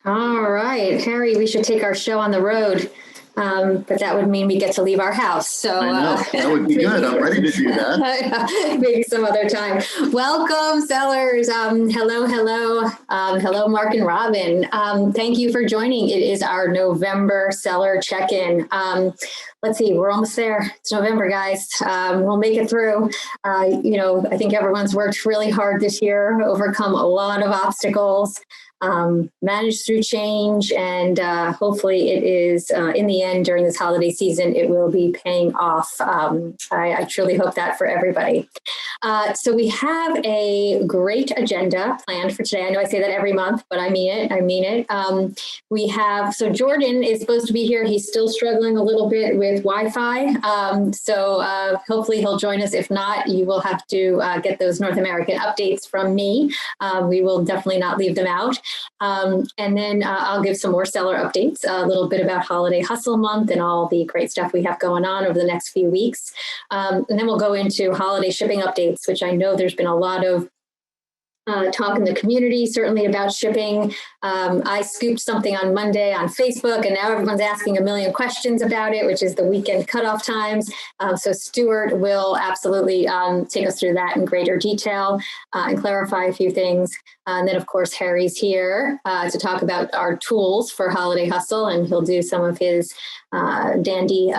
All right, Harry, we should take our show on the road, but that would mean we get to leave our house. So I know. That would be good. I'm ready to do that. Maybe some other time. Welcome, sellers. Hello, Mark and Robin. Thank you for joining. It is our November seller check-in. Let's see, we're almost there. It's November, guys. We'll make it through. I think everyone's worked really hard this year, overcome a lot of obstacles. Managed through change, and hopefully it is in the end during this holiday season, it will be paying off. I truly hope that for everybody. So we have a great agenda planned for today. I know I say that every month, but I mean it. So Jordan is supposed to be here. He's still struggling a little bit with Wi-Fi. So hopefully he'll join us. If not, you will have to get those North American updates from me. We will definitely not leave them out. And then I'll give some more seller updates, a little bit about Holiday Hustle Month and all the great stuff we have going on over the next few weeks. And then we'll go into holiday shipping updates, which I know there's been a lot of talk in the community, certainly about shipping. I scooped something on Monday on Facebook, and now everyone's asking a million questions about it, which is the weekend cutoff times. So Stuart will absolutely take us through that in greater detail and clarify a few things. And then, of course, Harry's here to talk about our tools for Holiday Hustle, and he'll do some of his dandy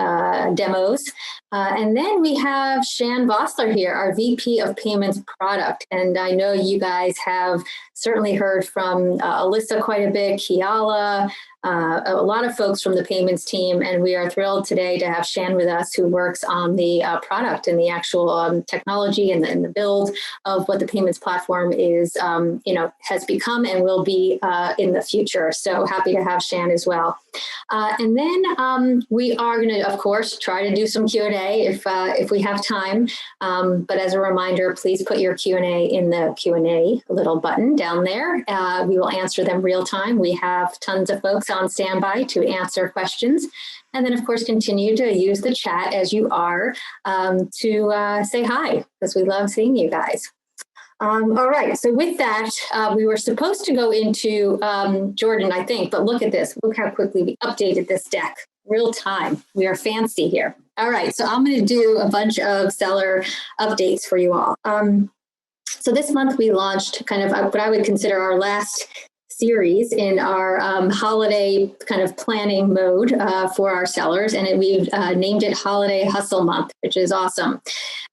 demos. And then we have Shan Vossler here, our VP of Payments Product. And I know you guys have certainly heard from Alyssa quite a bit, Kiala, a lot of folks from the payments team, and we are thrilled today to have Shan with us, who works on the product and the actual technology and the build of what the payments platform is, has become and will be in the future. So happy to have Shan as well. And then we are going to, of course, try to do some Q&A if we have time. But as a reminder, please put your Q&A in the Q&A little button down there. We will answer them real time. We have tons of folks on standby to answer questions. And then, of course, continue to use the chat as you are to say hi, because we love seeing you guys. All right. So with that, we were supposed to go into Jordan, I think, but look at this. Look how quickly we updated this deck. Real time. We are fancy here. All right. So I'm going to do a bunch of seller updates for you all. So this month we launched kind of what I would consider our last series in our holiday kind of planning mode for our sellers. And we've named it Holiday Hustle Month, which is awesome.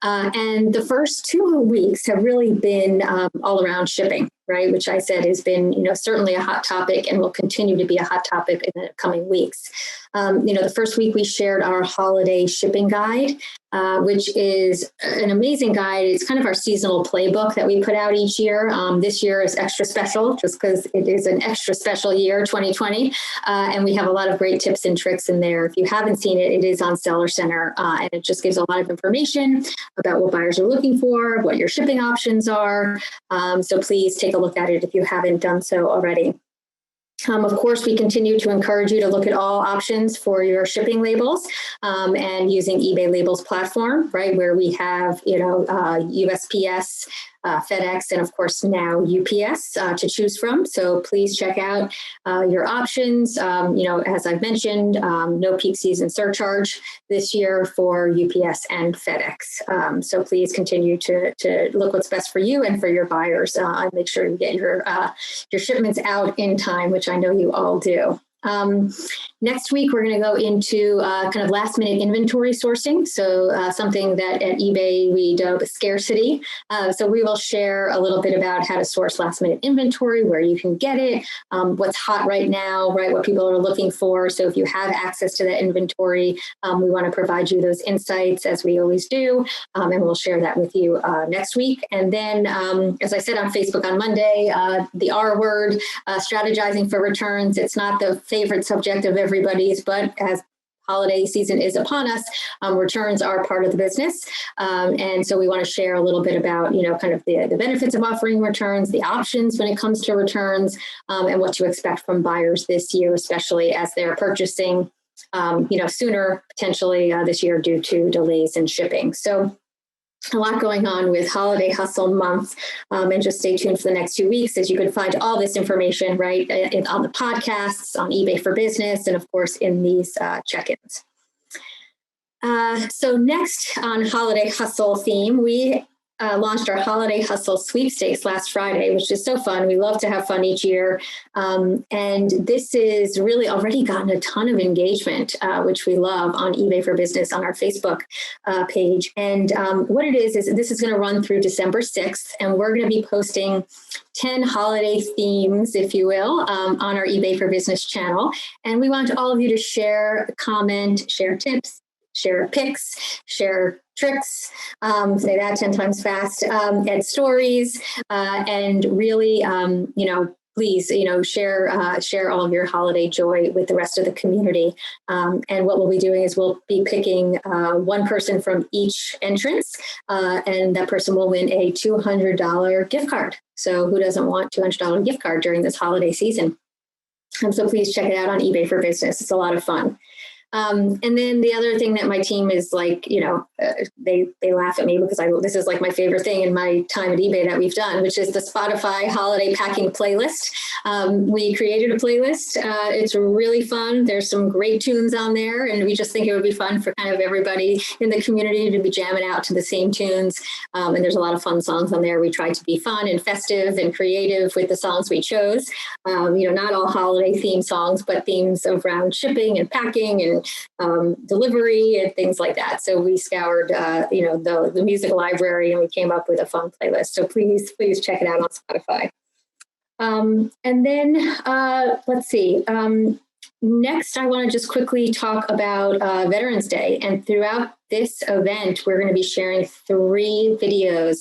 And the first 2 weeks have really been all around shipping, right? Which I said has been, certainly a hot topic and will continue to be a hot topic in the coming weeks. The first week we shared our holiday shipping guide, which is an amazing guide. It's kind of our seasonal playbook that we put out each year. This year is extra special just because it is an extra special year, 2020. And we have a lot of great tips and tricks in there. If you haven't seen it, it is on Seller Center. And it just gives a lot of information about what buyers are looking for, what your shipping options are. So please take a look at it if you haven't done so already. Of course, we continue to encourage you to look at all options for your shipping labels and using eBay Labels platform, right, where we have, USPS, FedEx, and of course now UPS to choose from. So please check out your options. As I've mentioned, no peak season surcharge this year for UPS and FedEx. So please continue to look what's best for you and for your buyers. And make sure you get your shipments out in time, which I know you all do. Next week, we're going to go into kind of last minute inventory sourcing. So something that at eBay we dub scarcity. So we will share a little bit about how to source last minute inventory, where you can get it, what's hot right now, right, what people are looking for. So if you have access to that inventory, we want to provide you those insights as we always do. And we'll share that with you next week. And then, as I said on Facebook on Monday, the R word, strategizing for returns. It's not the favorite subject of everybody's, but as holiday season is upon us, returns are part of the business. And so we want to share a little bit about, kind of the benefits of offering returns, the options when it comes to returns, and what to expect from buyers this year, especially as they're purchasing, sooner potentially this year due to delays in shipping. So a lot going on with Holiday Hustle Month, and just stay tuned for the next 2 weeks as you can find all this information right on the podcasts, on eBay for Business, and of course in these check-ins. So next on Holiday Hustle theme, we launched our Holiday Hustle sweepstakes last Friday, which is so fun. We love to have fun each year. And this is really already gotten a ton of engagement, which we love on eBay for Business on our Facebook page. And what it is this is going to run through December 6th, and we're going to be posting 10 holiday themes, if you will, on our eBay for Business channel. And we want all of you to share, comment, share tips, share pics, share tricks, say that 10 times fast, and stories, and really, please, share all of your holiday joy with the rest of the community. And what we'll be doing is we'll be picking one person from each entrance, and that person will win a $200 gift card. So who doesn't want $200 gift card during this holiday season? So please check it out on eBay for Business. It's a lot of fun. And then the other thing that my team is like, they laugh at me because this is like my favorite thing in my time at eBay that we've done, which is the Spotify holiday packing playlist. We created a playlist. It's really fun. There's some great tunes on there, and we just think it would be fun for kind of everybody in the community to be jamming out to the same tunes. And there's a lot of fun songs on there. We tried to be fun and festive and creative with the songs we chose. Not all holiday themed songs, but themes around shipping and packing and delivery and things like that. So we scoured, the music library, and we came up with a fun playlist. So please check it out on Spotify. And then let's see. Next, I want to just quickly talk about Veterans Day. And throughout this event, we're going to be sharing 3 videos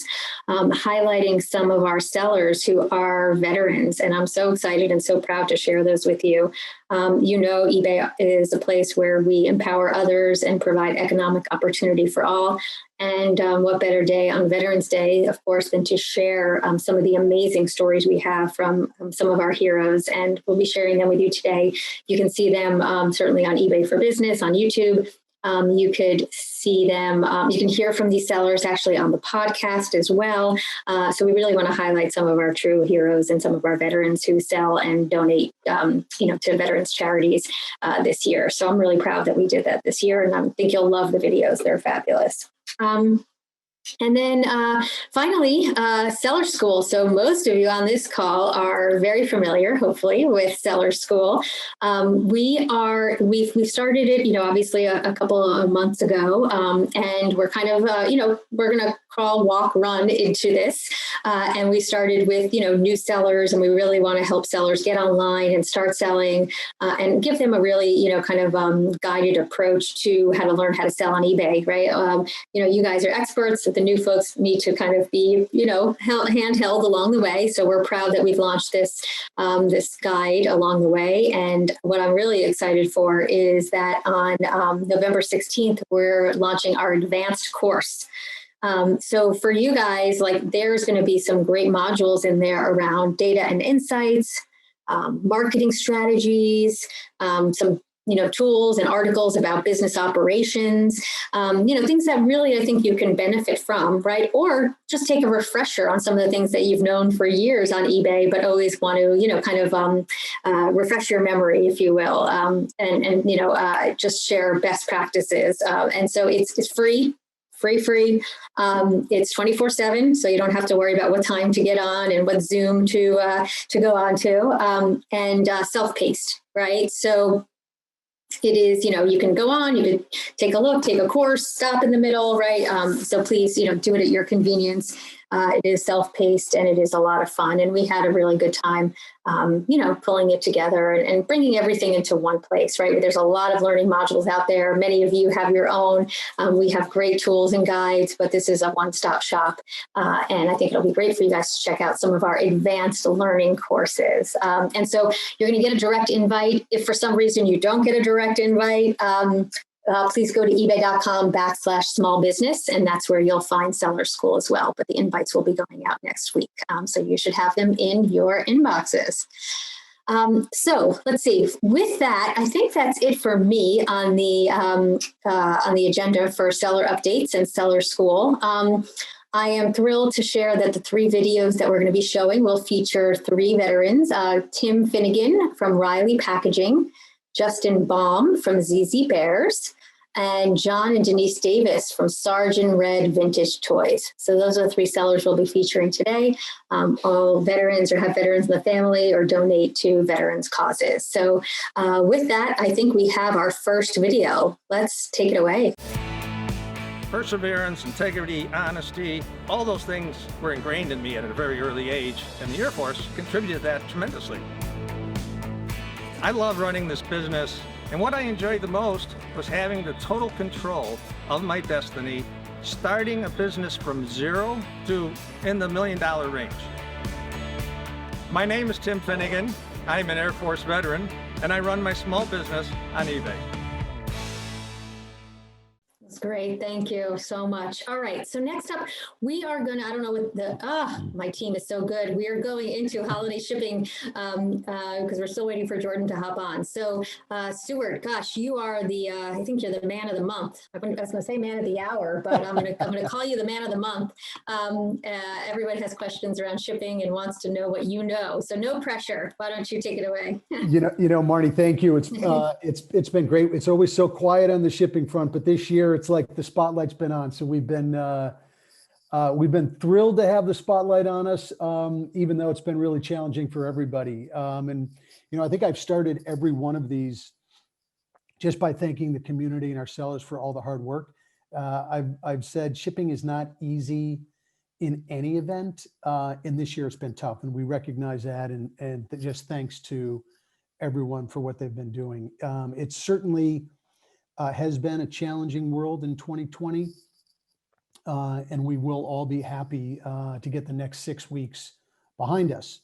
highlighting some of our sellers who are veterans. And I'm so excited and so proud to share those with you. eBay is a place where we empower others and provide economic opportunity for all. And what better day on Veterans Day, of course, than to share some of the amazing stories we have from some of our heroes. And we'll be sharing them with you today. You can see them certainly on eBay for Business, on YouTube. You could see them, you can hear from these sellers actually on the podcast as well. So we really want to highlight some of our true heroes and some of our veterans who sell and donate, to veterans charities this year. So I'm really proud that we did that this year, and I think you'll love the videos. They're fabulous. And then finally, Seller School. So most of you on this call are very familiar, hopefully, with Seller School. We started it, obviously a couple of months ago, and we're kind of, we're going to crawl, walk, run into this. And we started with, new sellers, and we really want to help sellers get online and start selling and give them a really, guided approach to how to learn how to sell on eBay, right? You guys are experts. The new folks need to kind of be, handheld along the way. So we're proud that we've launched this guide along the way. And what I'm really excited for is that on November 16th, we're launching our advanced course. So for you guys, there's going to be some great modules in there around data and insights, marketing strategies, some tools and articles about business operations, things that really I think you can benefit from, right? Or just take a refresher on some of the things that you've known for years on eBay, but always want to, refresh your memory, if you will, and just share best practices. And so it's free. Free. It's 24/7, so you don't have to worry about what time to get on and what Zoom to go on to, and self-paced, right? So it is, you can go on, you can take a look, take a course, stop in the middle, right? So please, do it at your convenience. It is self-paced and it is a lot of fun. And we had a really good time, pulling it together and bringing everything into one place, right? There's a lot of learning modules out there. Many of you have your own. We have great tools and guides, but this is a one-stop shop. And I think it'll be great for you guys to check out some of our advanced learning courses. And so you're going to get a direct invite. If for some reason you don't get a direct invite, please go to ebay.com/small business, and that's where you'll find Seller School as well. But the invites will be going out next week. So you should have them in your inboxes. So let's see. With that, I think that's it for me on the agenda for Stellar Updates and Stellar School. I am thrilled to share that the 3 videos that we're going to be showing will feature 3 veterans, Tim Finnegan from Riley Packaging, Justin Baum from ZZ Bears, and John and Denise Davis from Sarge and Red Vintage Toys. So those are the 3 sellers we'll be featuring today. All veterans or have veterans in the family or donate to veterans causes. So with that, I think we have our first video. Let's take it away. Perseverance, integrity, honesty, all those things were ingrained in me at a very early age, and the Air Force contributed to that tremendously. I love running this business, and what I enjoyed the most was having the total control of my destiny, starting a business from 0 to in the $1 million range. My name is Tim Finnegan. I'm an Air Force veteran, and I run my small business on eBay. Great. Thank you so much. All right. So next up, we are going to, I don't know what my team is so good. We are going into holiday shipping because we're still waiting for Jordan to hop on. So Stuart, gosh, you are I think you're the man of the month. I was going to say man of the hour, but I'm going to call you the man of the month. Everybody has questions around shipping and wants to know what you know. So no pressure. Why don't you take it away? You know, Marnie, thank you. It's been great. It's always so quiet on the shipping front, but this year it's like the spotlight's been on. So we've been thrilled to have the spotlight on us, even though it's been really challenging for everybody. And I think I've started every one of these just by thanking the community and our sellers for all the hard work. I've said shipping is not easy in any event, and this year it's been tough, and we recognize that, and just thanks to everyone for what they've been doing. It certainly has been a challenging world in 2020, and we will all be happy to get the next 6 weeks behind us.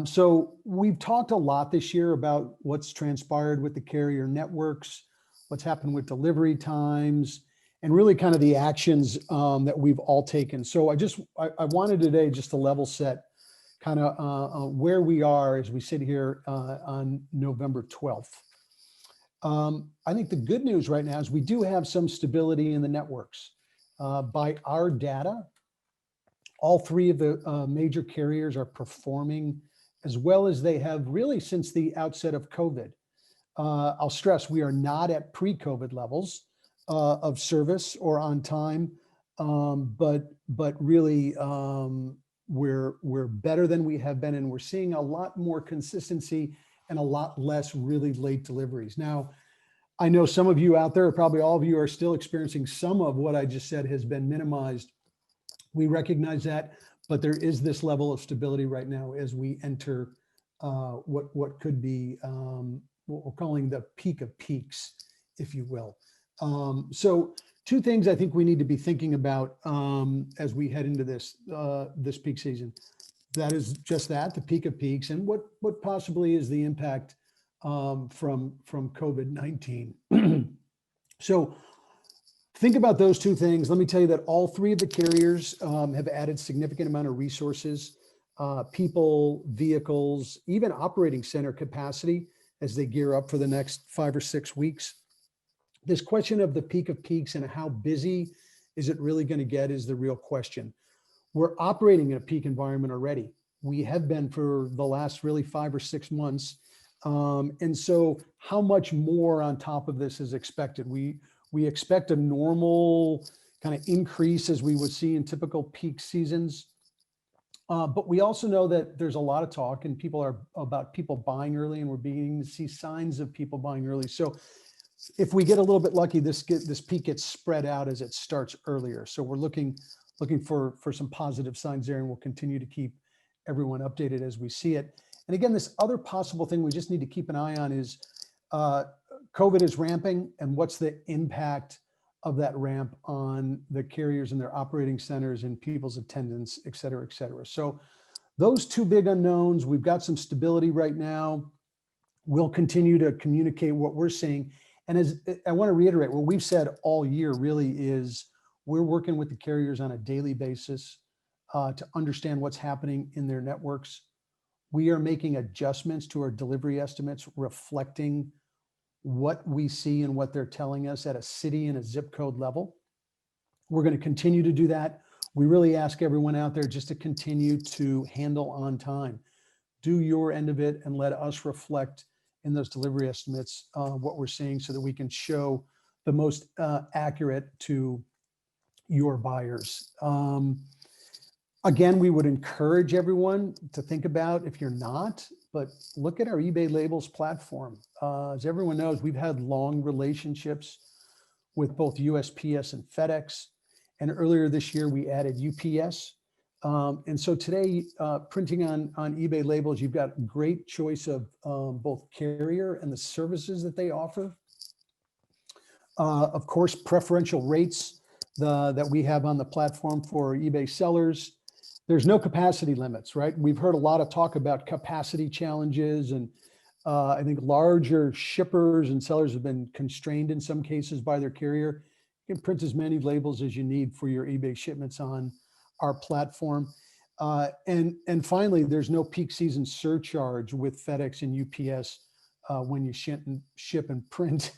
So we've talked a lot this year about what's transpired with the carrier networks, what's happened with delivery times, and really kind of the actions that we've all taken. So I wanted today just to level set kind of where we are as we sit here on November 12th. I think the good news right now is we do have some stability in the networks. By our data, all 3 of the major carriers are performing as well as they have really since the outset of COVID. I'll stress we are not at pre-COVID levels of service or on time, but really we're better than we have been, and we're seeing a lot more consistency and a lot less really late deliveries. Now, I know some of you out there, probably all of you, are still experiencing some of what I just said has been minimized. We recognize that, but there is this level of stability right now as we enter what could be what we're calling the peak of peaks, if you will. So 2 things I think we need to be thinking about as we head into this peak season. That is just that, the peak of peaks, and what possibly is the impact from COVID-19. So think about those 2 things. Let me tell you that all 3 of the carriers have added significant amount of resources, people, vehicles, even operating center capacity as they gear up for the next 5 or 6 weeks. This question of the peak of peaks and how busy is it really going to get is the real question. We're operating in a peak environment already. We have been for the last really 5 or 6 months. And so how much more on top of this is expected? We expect a normal kind of increase as we would see in typical peak seasons. But we also know that there's a lot of talk and about people buying early, and we're beginning to see signs of people buying early. So if we get a little bit lucky, this peak gets spread out as it starts earlier. So we're looking for some positive signs there, and we'll continue to keep everyone updated as we see it. And again, this other possible thing we just need to keep an eye on is COVID is ramping, and what's the impact of that ramp on the carriers and their operating centers and people's attendance, et cetera, et cetera. So those 2 big unknowns, we've got some stability right now. We'll continue to communicate what we're seeing. And as I want to reiterate, what we've said all year really is we're working with the carriers on a daily basis to understand what's happening in their networks. We are making adjustments to our delivery estimates reflecting what we see and what they're telling us at a city and a zip code level. We're going to continue to do that. We really ask everyone out there just to continue to handle on time. Do your end of it and let us reflect in those delivery estimates what we're seeing so that we can show the most accurate to your buyers. Again, we would encourage everyone to think about, if you're not, but look at our eBay Labels platform. As everyone knows, we've had long relationships with both USPS and FedEx. And earlier this year, we added UPS. And so today, printing on eBay Labels, you've got a great choice of both carrier and the services that they offer. Of course, preferential rates that we have on the platform for eBay sellers. There's no capacity limits, right? We've heard a lot of talk about capacity challenges, and I think larger shippers and sellers have been constrained in some cases by their carrier. You can print as many labels as you need for your eBay shipments on our platform. And finally, there's no peak season surcharge with FedEx and UPS when you ship and print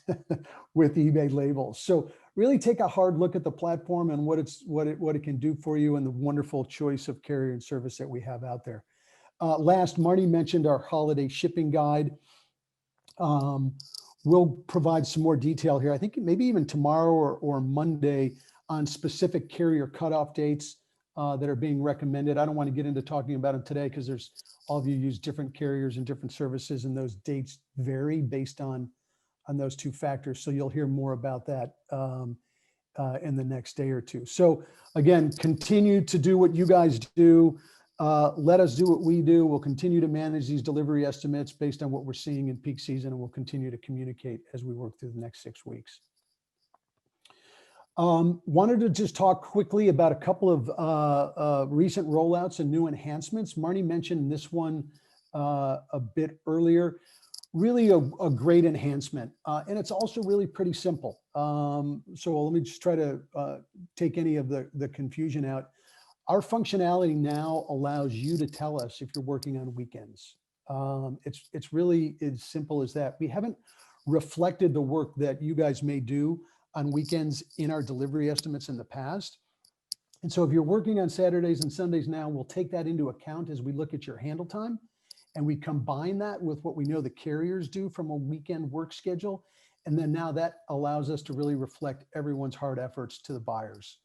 with eBay Labels. So really take a hard look at the platform and what it can do for you, and the wonderful choice of carrier and service that we have out there. Last, Marty mentioned our holiday shipping guide. We'll provide some more detail here. I think maybe even tomorrow or Monday on specific carrier cutoff dates that are being recommended. I don't want to get into talking about them today because there's all of you use different carriers and different services, and those dates vary based on those two factors. So you'll hear more about that in the next day or two. So again, continue to do what you guys do. Let us do what we do. We'll continue to manage these delivery estimates based on what we're seeing in peak season, and we'll continue to communicate as we work through the next 6 weeks. Wanted to just talk quickly about a couple of recent rollouts and new enhancements. Marty mentioned this one a bit earlier. Really a great enhancement. And it's also really pretty simple. So let me just try to take any of the confusion out. Our functionality now allows you to tell us if you're working on weekends. It's really as simple as that. We haven't reflected the work that you guys may do on weekends in our delivery estimates in the past. And so if you're working on Saturdays and Sundays now, we'll take that into account as we look at your handle time. And we combine that with what we know the carriers do from a weekend work schedule. And then now that allows us to really reflect everyone's hard efforts to the buyers.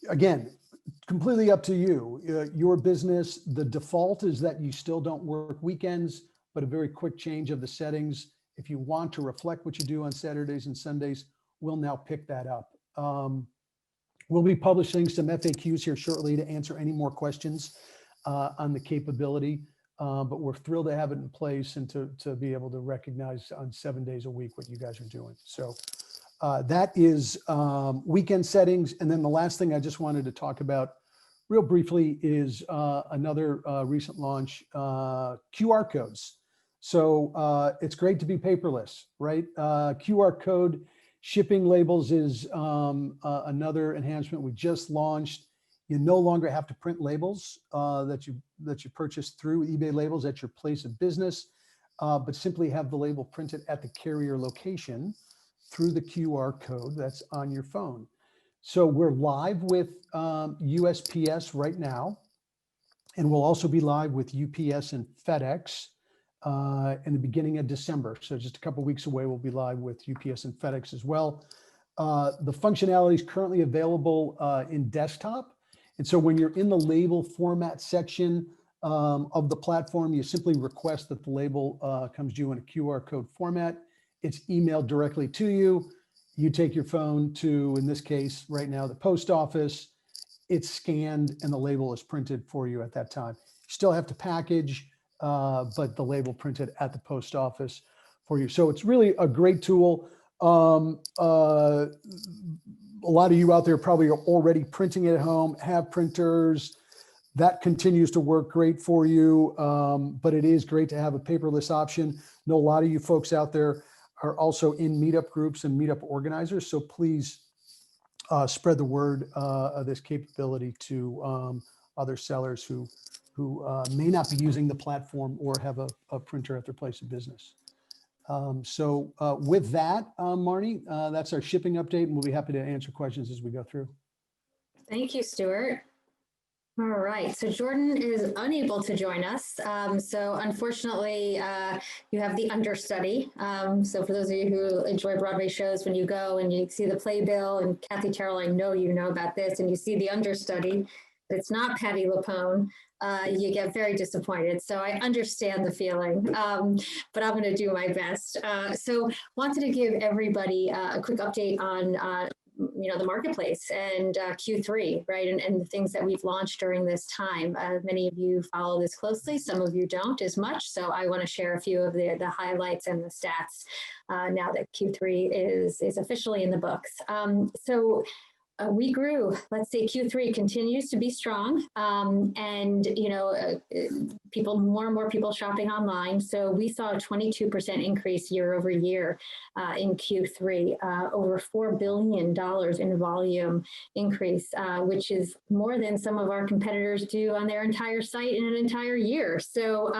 Again, completely up to you. Your business, the default is that you still don't work weekends, but a very quick change of the settings. If you want to reflect what you do on Saturdays and Sundays, we'll now pick that up. We'll be publishing some FAQs here shortly to answer any more questions on the capability, but we're thrilled to have it in place and to be able to recognize on 7 days a week what you guys are doing. So that is weekend settings. And then the last thing I just wanted to talk about real briefly is another recent launch, QR codes. So it's great to be paperless, right? QR code shipping labels is another enhancement we just launched. You no longer have to print labels that you purchase through eBay Labels at your place of business, but simply have the label printed at the carrier location through the QR code that's on your phone. So we're live with USPS right now, and we'll also be live with UPS and FedEx in the beginning of December. So just a couple of weeks away, we'll be live with UPS and FedEx as well. The functionality is currently available in desktop. And so when you're in the label format section of the platform, you simply request that the label comes to you in a QR code format. It's emailed directly to you. You take your phone to, in this case, right now, the post office. It's scanned and the label is printed for you at that time. You still have to package, but the label printed at the post office for you. So it's really a great tool. A lot of you out there probably are already printing at home, have printers. That continues to work great for you, but it is great to have a paperless option. I know a lot of you folks out there are also in meetup groups and meetup organizers, so please spread the word of this capability to other sellers who who may not be using the platform or have a printer at their place of business. So with that, Marnie, that's our shipping update, and we'll be happy to answer questions as we go through. Thank you, Stuart. All right, so Jordan is unable to join us. So unfortunately, you have the understudy. So for those of you who enjoy Broadway shows, when you go and you see the playbill, and Kathy Terrell, I know you know about this, and you see the understudy, it's not Patti LuPone, you get very disappointed. So I understand the feeling, but I'm going to do my best. So wanted to give everybody a quick update on the marketplace and Q3, right? And the things that we've launched during this time. Many of you follow this closely, some of you don't as much. So I want to share a few of the highlights and the stats now that Q3 is officially in the books. We grew, let's say Q3 continues to be strong, and more and more people shopping online. So we saw a 22% increase year over year in Q3, over $4 billion in volume increase, which is more than some of our competitors do on their entire site in an entire year. So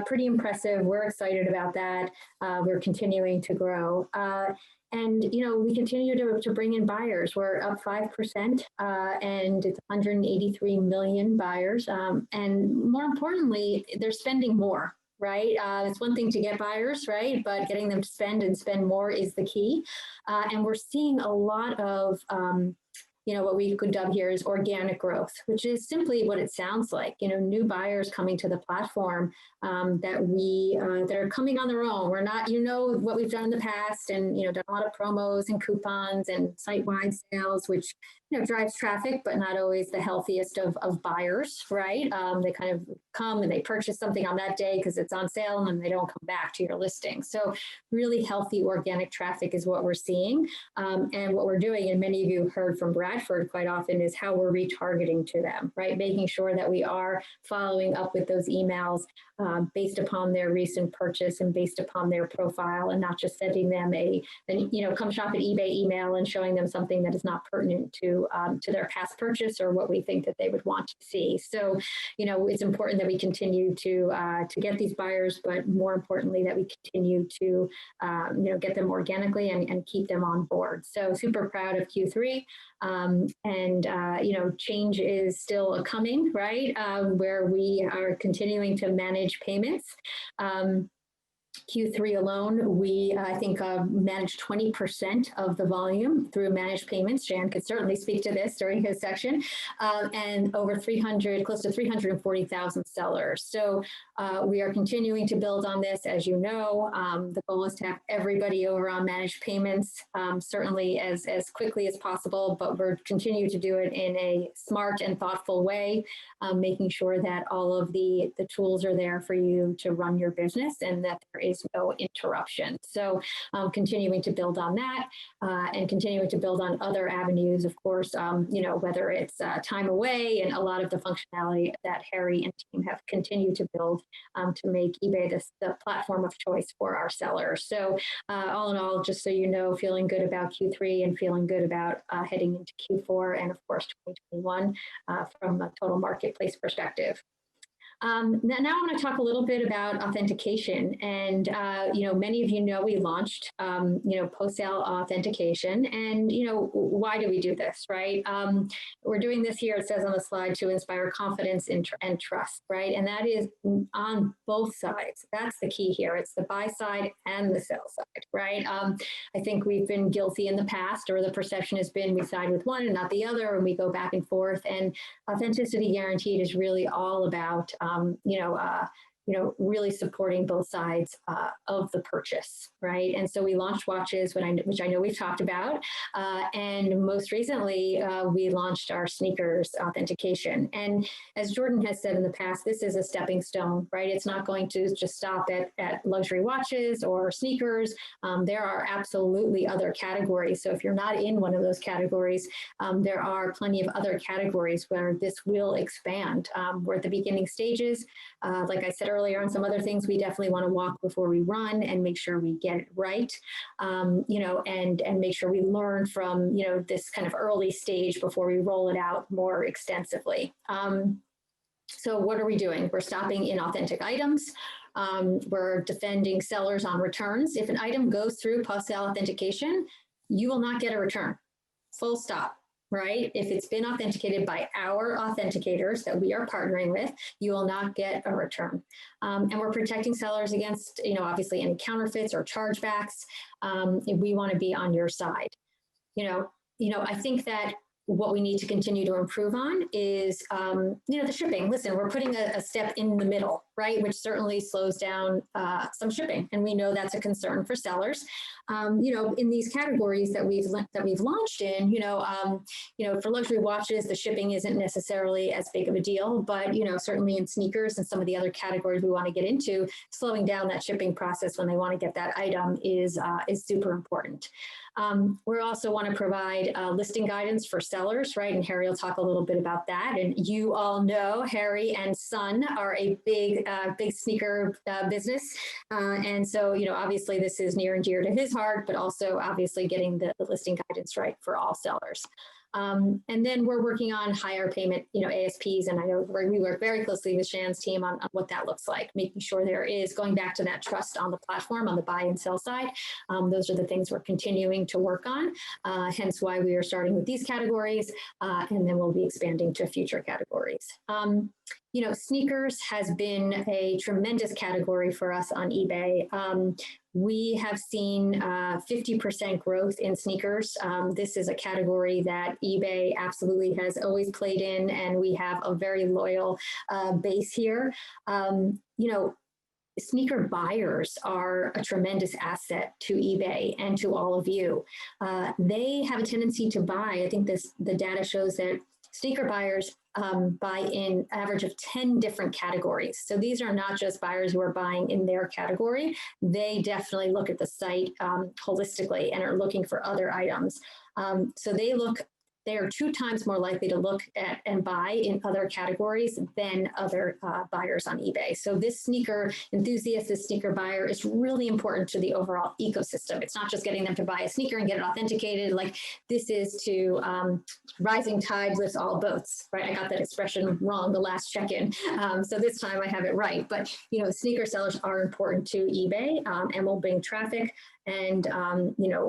pretty impressive. We're excited about that. We're continuing to grow. And, we continue to bring in buyers. We're up 5%, and it's 183 million buyers. And more importantly, they're spending more, right? It's one thing to get buyers, right? But getting them to spend more is the key. And we're seeing a lot of what we could dub here is organic growth, which is simply what it sounds like. New buyers coming to the platform that are coming on their own. We're not, what we've done in the past, and done a lot of promos and coupons and site-wide sales, which drives traffic, but not always the healthiest of buyers, right? They kind of come and they purchase something on that day because it's on sale, and then they don't come back to your listing. So really healthy organic traffic is what we're seeing. And what we're doing, and many of you have heard from Bradford quite often, is how we're retargeting to them, right? Making sure that we are following up with those emails based upon their recent purchase and based upon their profile, and not just sending them come shop at eBay email and showing them something that is not pertinent to their past purchase or what we think that they would want to see. So, it's important that we continue to get these buyers, but more importantly, that we continue to, get them organically and keep them on board. So super proud of Q3. Change is still coming, right? Where we are continuing to manage payments. Q3 alone, we, I think, managed 20% of the volume through managed payments. Jan could certainly speak to this during his section, and over close to 340,000 sellers. So we are continuing to build on this. As you know, the goal is to have everybody over on managed payments, certainly as quickly as possible, but we're continuing to do it in a smart and thoughtful way, making sure that all of the tools are there for you to run your business and that there is no interruption. So continuing to build on that and continuing to build on other avenues, of course, whether it's time away and a lot of the functionality that Harry and team have continued to build to make eBay the platform of choice for our sellers. So all in all, just so you know, feeling good about Q3 and feeling good about heading into Q4 and of course 2021 from a total marketplace perspective. Now I want to talk a little bit about authentication. And, many of you know we launched, post-sale authentication. And, why do we do this, right? We're doing this here, it says on the slide, to inspire confidence and trust, right? And that is on both sides. That's the key here. It's the buy side and the sell side, right? I think we've been guilty in the past, or the perception has been we side with one and not the other, and we go back and forth. And Authenticity Guaranteed is really all about really supporting both sides of the purchase, right? And so we launched watches, which I know we've talked about, and most recently we launched our sneakers authentication. And as Jordan has said in the past, this is a stepping stone, right? It's not going to just stop at luxury watches or sneakers. There are absolutely other categories. So if you're not in one of those categories, there are plenty of other categories where this will expand. We're at the beginning stages. Like I said earlier, on some other things, we definitely want to walk before we run and make sure we get it right, and make sure we learn from, this kind of early stage before we roll it out more extensively. So what are we doing? We're stopping inauthentic items. We're defending sellers on returns. If an item goes through post-sale authentication, you will not get a return. Full stop, right? If it's been authenticated by our authenticators that we are partnering with, you will not get a return. And we're protecting sellers against, obviously any counterfeits or chargebacks. We want to be on your side. I think that what we need to continue to improve on is, the shipping. Listen, we're putting a step in the middle, right? Which certainly slows down some shipping. And we know that's a concern for sellers. In these categories that we've launched in, for luxury watches, the shipping isn't necessarily as big of a deal, but, certainly in sneakers and some of the other categories we want to get into, slowing down that shipping process when they want to get that item is super important. We also want to provide listing guidance for sellers, right? And Harry will talk a little bit about that. And you all know Harry and Son are a big sneaker business. And so, obviously this is near and dear to his heart, but also obviously getting the listing guidance right for all sellers. And then we're working on higher payment, ASPs. And I know we work very closely with Shan's team on what that looks like, making sure there is going back to that trust on the platform, on the buy and sell side. Those are the things we're continuing to work on, hence why we are starting with these categories, and then we'll be expanding to future categories. Sneakers has been a tremendous category for us on eBay. We have seen 50% growth in sneakers. This is a category that eBay absolutely has always played in, and we have a very loyal base here. Sneaker buyers are a tremendous asset to eBay and to all of you. They have a tendency to buy. I think the data shows that sneaker buyers buy in average of 10 different categories. So these are not just buyers who are buying in their category. They definitely look at the site holistically and are looking for other items. So they are 2 times more likely to look at and buy in other categories than other buyers on eBay. So this sneaker enthusiast, this sneaker buyer is really important to the overall ecosystem. It's not just getting them to buy a sneaker and get it authenticated. Like, this is to rising tide lifts all boats, right? I got that expression wrong the last check-in. So this time I have it right. But, sneaker sellers are important to eBay and will bring traffic and,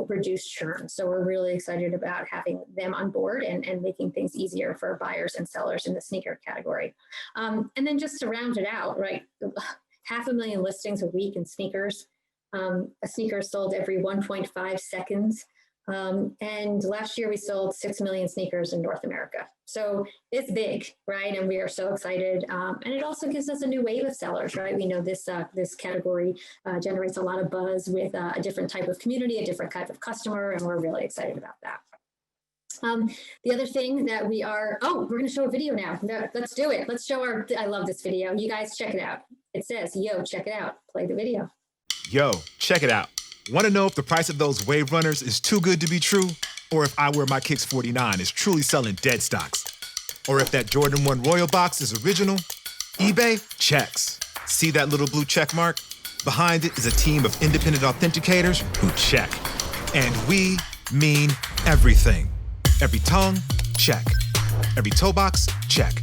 reduce churn. So we're really excited about having them on board and making things easier for buyers and sellers in the sneaker category. And then just to round it out, right? 500,000 listings a week in sneakers. A sneaker is sold every 1.5 seconds. And last year we sold 6 million sneakers in North America. So it's big, right? And we are so excited. And it also gives us a new wave of sellers, right? We know this category generates a lot of buzz with a different type of community, a different type of customer, and we're really excited about that. The other thing that we're going to show a video now. Let's do it. Let's show I love this video. You guys check it out. It says, yo, check it out. Play the video. Yo, check it out. Want to know if the price of those Wave Runners is too good to be true? Or if I Wear My Kicks 49 is truly selling dead stocks? Or if that Jordan 1 Royal Box is original? eBay checks. See that little blue check mark? Behind it is a team of independent authenticators who check. And we mean everything. Every tongue, check. Every toe box, check.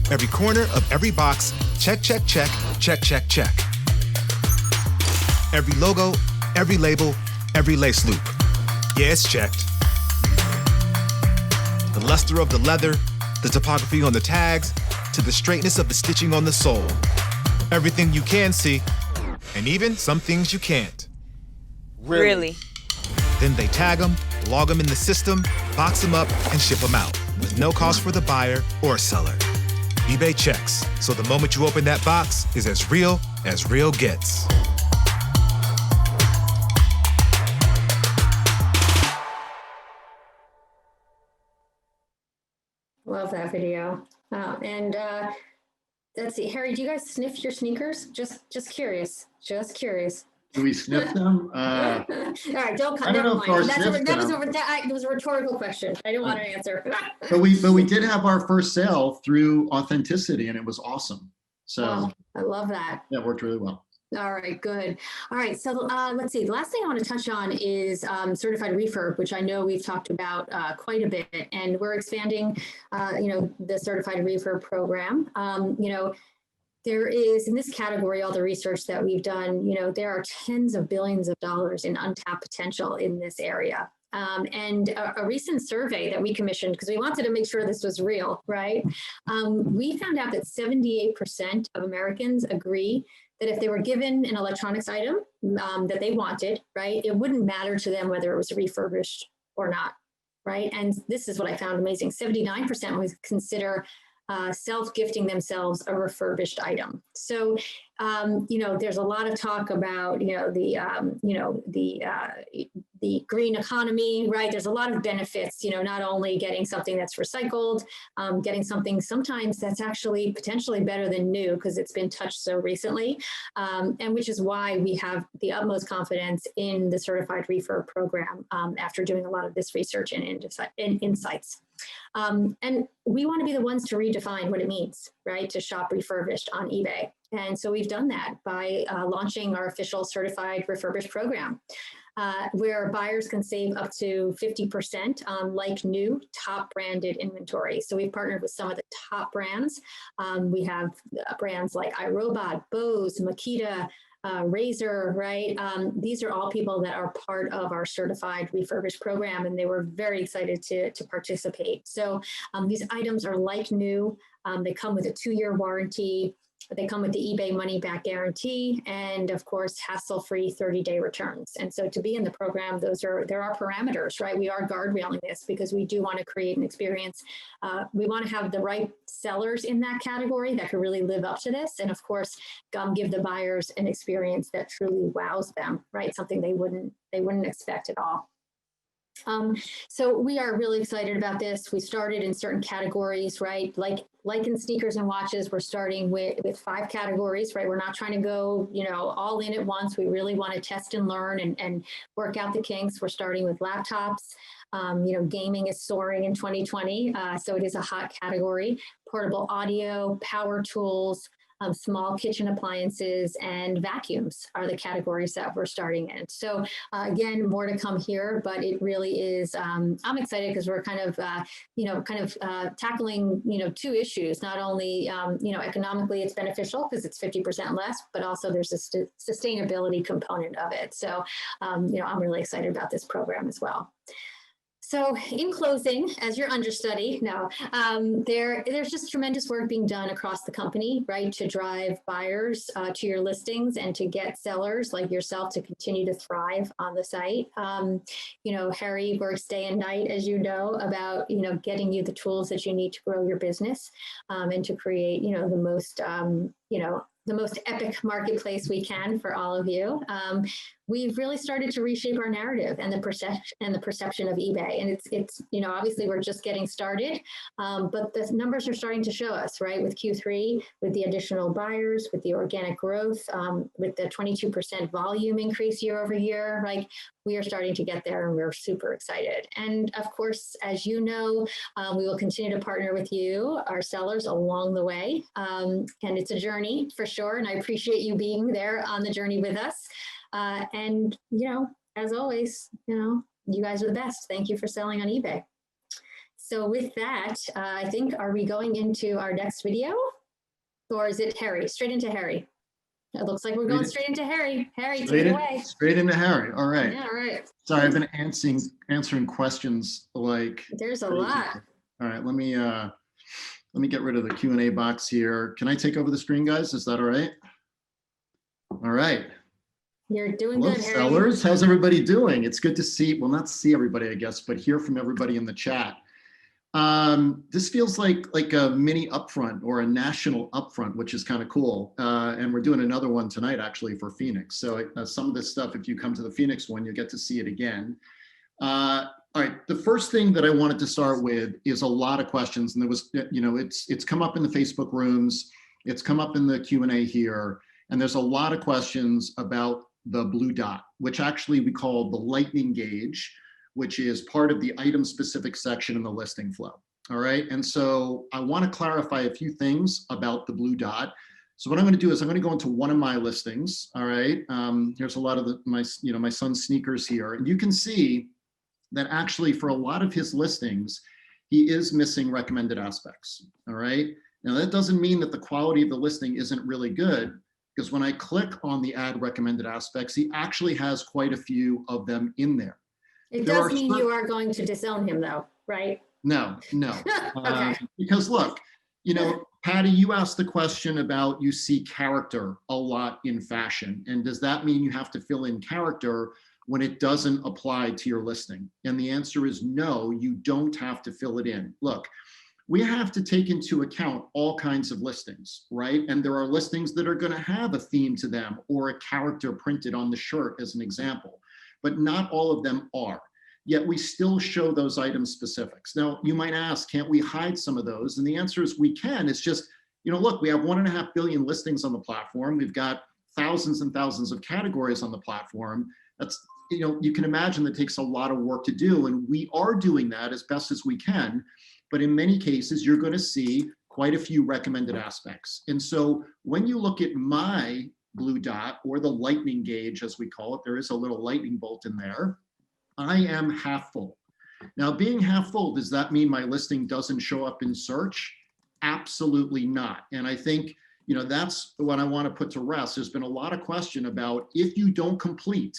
Every corner of every box, check, check, check, check, check, check. Every logo, every label, every lace loop. Yeah, it's checked. The luster of the leather, the topography on the tags, to the straightness of the stitching on the sole. Everything you can see, and even some things you can't. Really? Then they tag them, log them in the system, box them up, and ship them out, with no cost for the buyer or seller. eBay checks, so the moment you open that box is as real gets. Love that video. Let's see, Harry, do you guys sniff your sneakers? Just curious. Do we sniff them? All right, don't I don't know if our sniff that was a rhetorical question. I don't want to answer. But we did have our first sale through Authenticity, and it was awesome. So I love that. yeah, it worked really well. All right, good. All right, so let's see. The last thing I want to touch on is certified refurb, which I know we've talked about quite a bit, and we're expanding, the certified refurb program. There is in this category, all the research that we've done, there are tens of billions of dollars in untapped potential in this area. And a recent survey that we commissioned, because we wanted to make sure this was real, right? We found out that 78% of Americans agree that if they were given an electronics item that they wanted, right, it wouldn't matter to them whether it was refurbished or not, right? And this is what I found amazing. 79% would consider self-gifting themselves a refurbished item. So, there's a lot of talk about, the green economy, right? There's a lot of benefits, not only getting something that's recycled, getting something sometimes that's actually potentially better than new because it's been touched so recently, and which is why we have the utmost confidence in the certified refurb program after doing a lot of this research and insights. And we want to be the ones to redefine what it means, right, to shop refurbished on eBay. And so we've done that by launching our official certified refurbished program, where buyers can save up to 50% on like new top branded inventory. So we've partnered with some of the top brands. We have brands like iRobot, Bose, Makita, Razer, right? These are all people that are part of our certified refurbished program, and they were very excited to participate. So these items are like new. They come with a 2-year warranty. They come with the eBay money back guarantee, and of course, hassle-free 30-day returns. And so to be in the program, there are parameters, right? We are guardrailing this because we do want to create an experience. We want to have the right sellers in that category that could really live up to this. And of course, give the buyers an experience that truly wows them, right? Something they wouldn't expect at all. So we are really excited about this. We started in certain categories, right? Like in sneakers and watches, we're starting with 5 categories, right? We're not trying to go, all in at once. We really want to test and learn and work out the kinks. We're starting with laptops. Gaming is soaring in 2020. So it is a hot category. Portable audio, power tools, small kitchen appliances, and vacuums are the categories that we're starting in. So again, more to come here, but it really is, I'm excited because we're kind of tackling, 2 issues. Not only, economically it's beneficial because it's 50% less, but also there's a sustainability component of it. So, I'm really excited about this program as well. So in closing, as your understudy, there's just tremendous work being done across the company, right, to drive buyers to your listings and to get sellers like yourself to continue to thrive on the site. Harry works day and night, as you know, about, getting you the tools that you need to grow your business and to create, the most epic marketplace we can for all of you. We've really started to reshape our narrative and the perception of eBay. And it's obviously we're just getting started, but the numbers are starting to show us, right? With Q3, with the additional buyers, with the organic growth, with the 22% volume increase year over year, like we are starting to get there and we're super excited. And of course, as you know, we will continue to partner with you, our sellers, along the way. And it's a journey for sure. And I appreciate you being there on the journey with us. And, as always, you guys are the best. Thank you for selling on eBay. So with that, I think, are we going into our next video? Or is it Harry? Straight into Harry. It looks like we're going straight into Harry. Harry, take it away. Straight into Harry. All right. Yeah, all right. Sorry, I've been answering questions like. There's a lot. All right, let me get rid of the Q&A box here. Can I take over the screen, guys? Is that all right? All right. You're doing Hello, good, Harry. sellers. How's everybody doing? It's good to see, well, not see everybody, I guess, but hear from everybody in the chat. This feels like a mini upfront or a national upfront, which is kind of cool. And we're doing another one tonight, actually, for Phoenix. So some of this stuff, if you come to the Phoenix one, you get to see it again. All right, the first thing that I wanted to start with is a lot of questions. And there was, it's come up in the Facebook rooms. It's come up in the Q&A here. And there's a lot of questions about the blue dot, which actually we call the lightning gauge, which is part of the item specific section in the listing flow. All right. And so I want to clarify a few things about the blue dot. So what I'm going to do is I'm going to go into one of my listings. All right. Here's a lot of my son's sneakers here. And you can see that actually for a lot of his listings, he is missing recommended aspects. All right. Now that doesn't mean that the quality of the listing isn't really good, because when I click on the add recommended aspects, he actually has quite a few of them in there. It There does are mean certain- you are going to disown him though, right? No. Okay. Because look, Patty, you asked the question about you see character a lot in fashion. And does that mean you have to fill in character when it doesn't apply to your listing? And the answer is no, you don't have to fill it in. Look, we have to take into account all kinds of listings, right? And there are listings that are going to have a theme to them or a character printed on the shirt as an example, but not all of them are. Yet we still show those item specifics. Now, you might ask, can't we hide some of those? And the answer is we can. It's just, look, we have 1.5 billion listings on the platform. We've got thousands and thousands of categories on the platform. That's, you can imagine that takes a lot of work to do. And we are doing that as best as we can. But in many cases, you're going to see quite a few recommended aspects. And so when you look at my blue dot, or the lightning gauge, as we call it, there is a little lightning bolt in there. I am half full. Now, being half full, does that mean my listing doesn't show up in search? Absolutely not. And I think, that's what I want to put to rest. There's been a lot of question about if you don't complete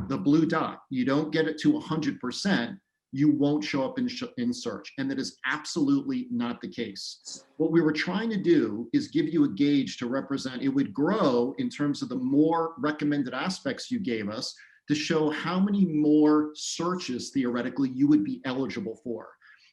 the blue dot, you don't get it to 100%, you won't show up in search. And that is absolutely not the case. What we were trying to do is give you a gauge to represent, it would grow in terms of the more recommended aspects you gave us, to show how many more searches theoretically you would be eligible for.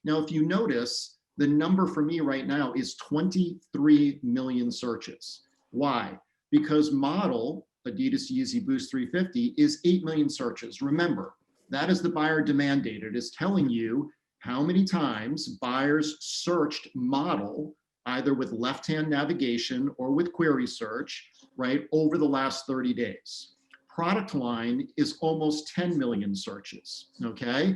Now, if you notice, the number for me right now is 23 million searches. Why? Because model, Adidas Yeezy Boost 350, is 8 million searches. Remember, that is the buyer demand data. It is telling you how many times buyers searched model, either with left-hand navigation or with query search, right, over the last 30 days. Product line is almost 10 million searches, okay?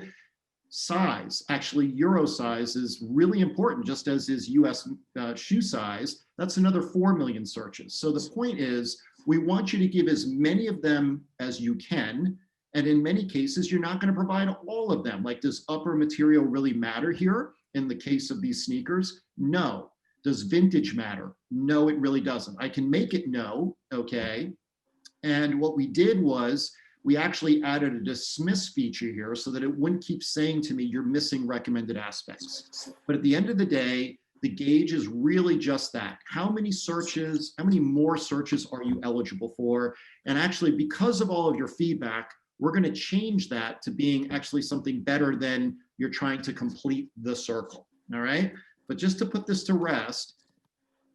Size, actually Euro size is really important, just as is US shoe size. That's another 4 million searches. So the point is, we want you to give as many of them as you can. And in many cases, you're not going to provide all of them. Like, does upper material really matter here in the case of these sneakers? No. Does vintage matter? No, it really doesn't. I can make it no, okay? And what we did was we actually added a dismiss feature here so that it wouldn't keep saying to me, you're missing recommended aspects. But at the end of the day, the gauge is really just that. How many more searches are you eligible for? And actually, because of all of your feedback, we're going to change that to being actually something better than you're trying to complete the circle. All right. But just to put this to rest,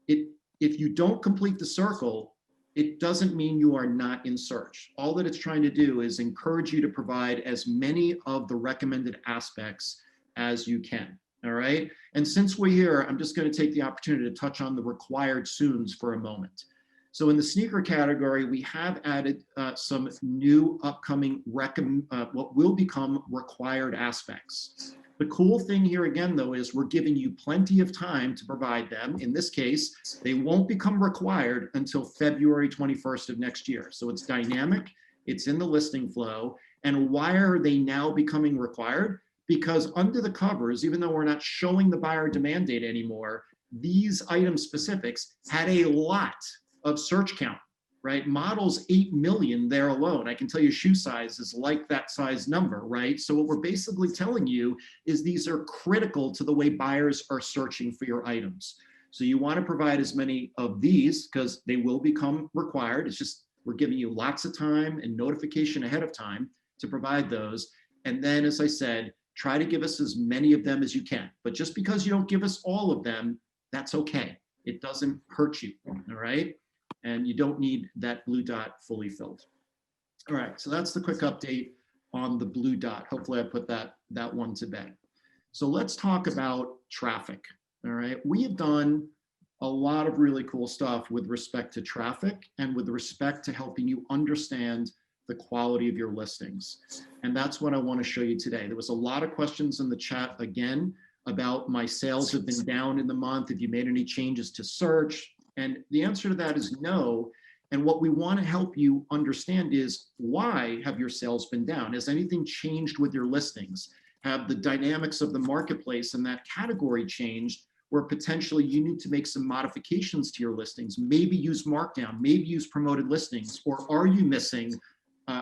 if you don't complete the circle, it doesn't mean you are not in search. All that it's trying to do is encourage you to provide as many of the recommended aspects as you can. All right. And since we're here, I'm just going to take the opportunity to touch on the required soons for a moment. So in the sneaker category, we have added some new upcoming what will become required aspects. The cool thing here again, though, is we're giving you plenty of time to provide them. In this case, they won't become required until February 21st of next year. So it's dynamic, it's in the listing flow. And why are they now becoming required? Because under the covers, even though we're not showing the buyer demand data anymore, these item specifics had a lot of search count, right? Models 8 million there alone. I can tell you shoe size is like that size number, right? So what we're basically telling you is these are critical to the way buyers are searching for your items. So you want to provide as many of these because they will become required. It's just, we're giving you lots of time and notification ahead of time to provide those. And then, as I said, try to give us as many of them as you can. But just because you don't give us all of them, that's okay. It doesn't hurt you, all right? And you don't need that blue dot fully filled. All right, so that's the quick update on the blue dot. Hopefully I put that one to bed. So let's talk about traffic, all right? We have done a lot of really cool stuff with respect to traffic and with respect to helping you understand the quality of your listings. And that's what I want to show you today. There was a lot of questions in the chat again about my sales have been down in the month. If you made any changes to search, And the answer to that is no. And what we want to help you understand is, why have your sales been down? Has anything changed with your listings? Have the dynamics of the marketplace and that category changed, where potentially you need to make some modifications to your listings, maybe use markdown, maybe use promoted listings, or are you missing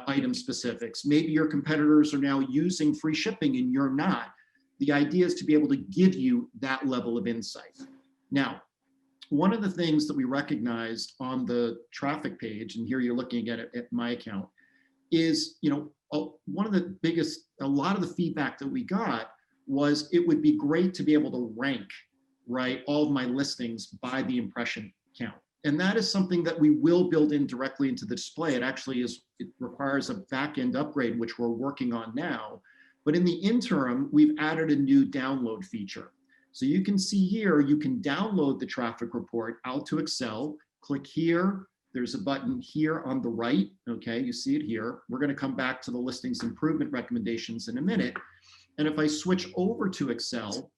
item specifics? Maybe your competitors are now using free shipping and you're not. The idea is to be able to give you that level of insight. Now, one of the things that we recognized on the traffic page, and here you're looking at it at my account, is, one of the biggest, a lot of the feedback that we got was it would be great to be able to rank, right, all of my listings by the impression count. And that is something that we will build in directly into the display. It actually is, it requires a back-end upgrade, which we're working on now. But in the interim, we've added a new download feature. So you can see here, you can download the traffic report out to Excel, click here. There's a button here on the right, okay, you see it here. We're gonna come back to the listings improvement recommendations in a minute. And if I switch over to Excel,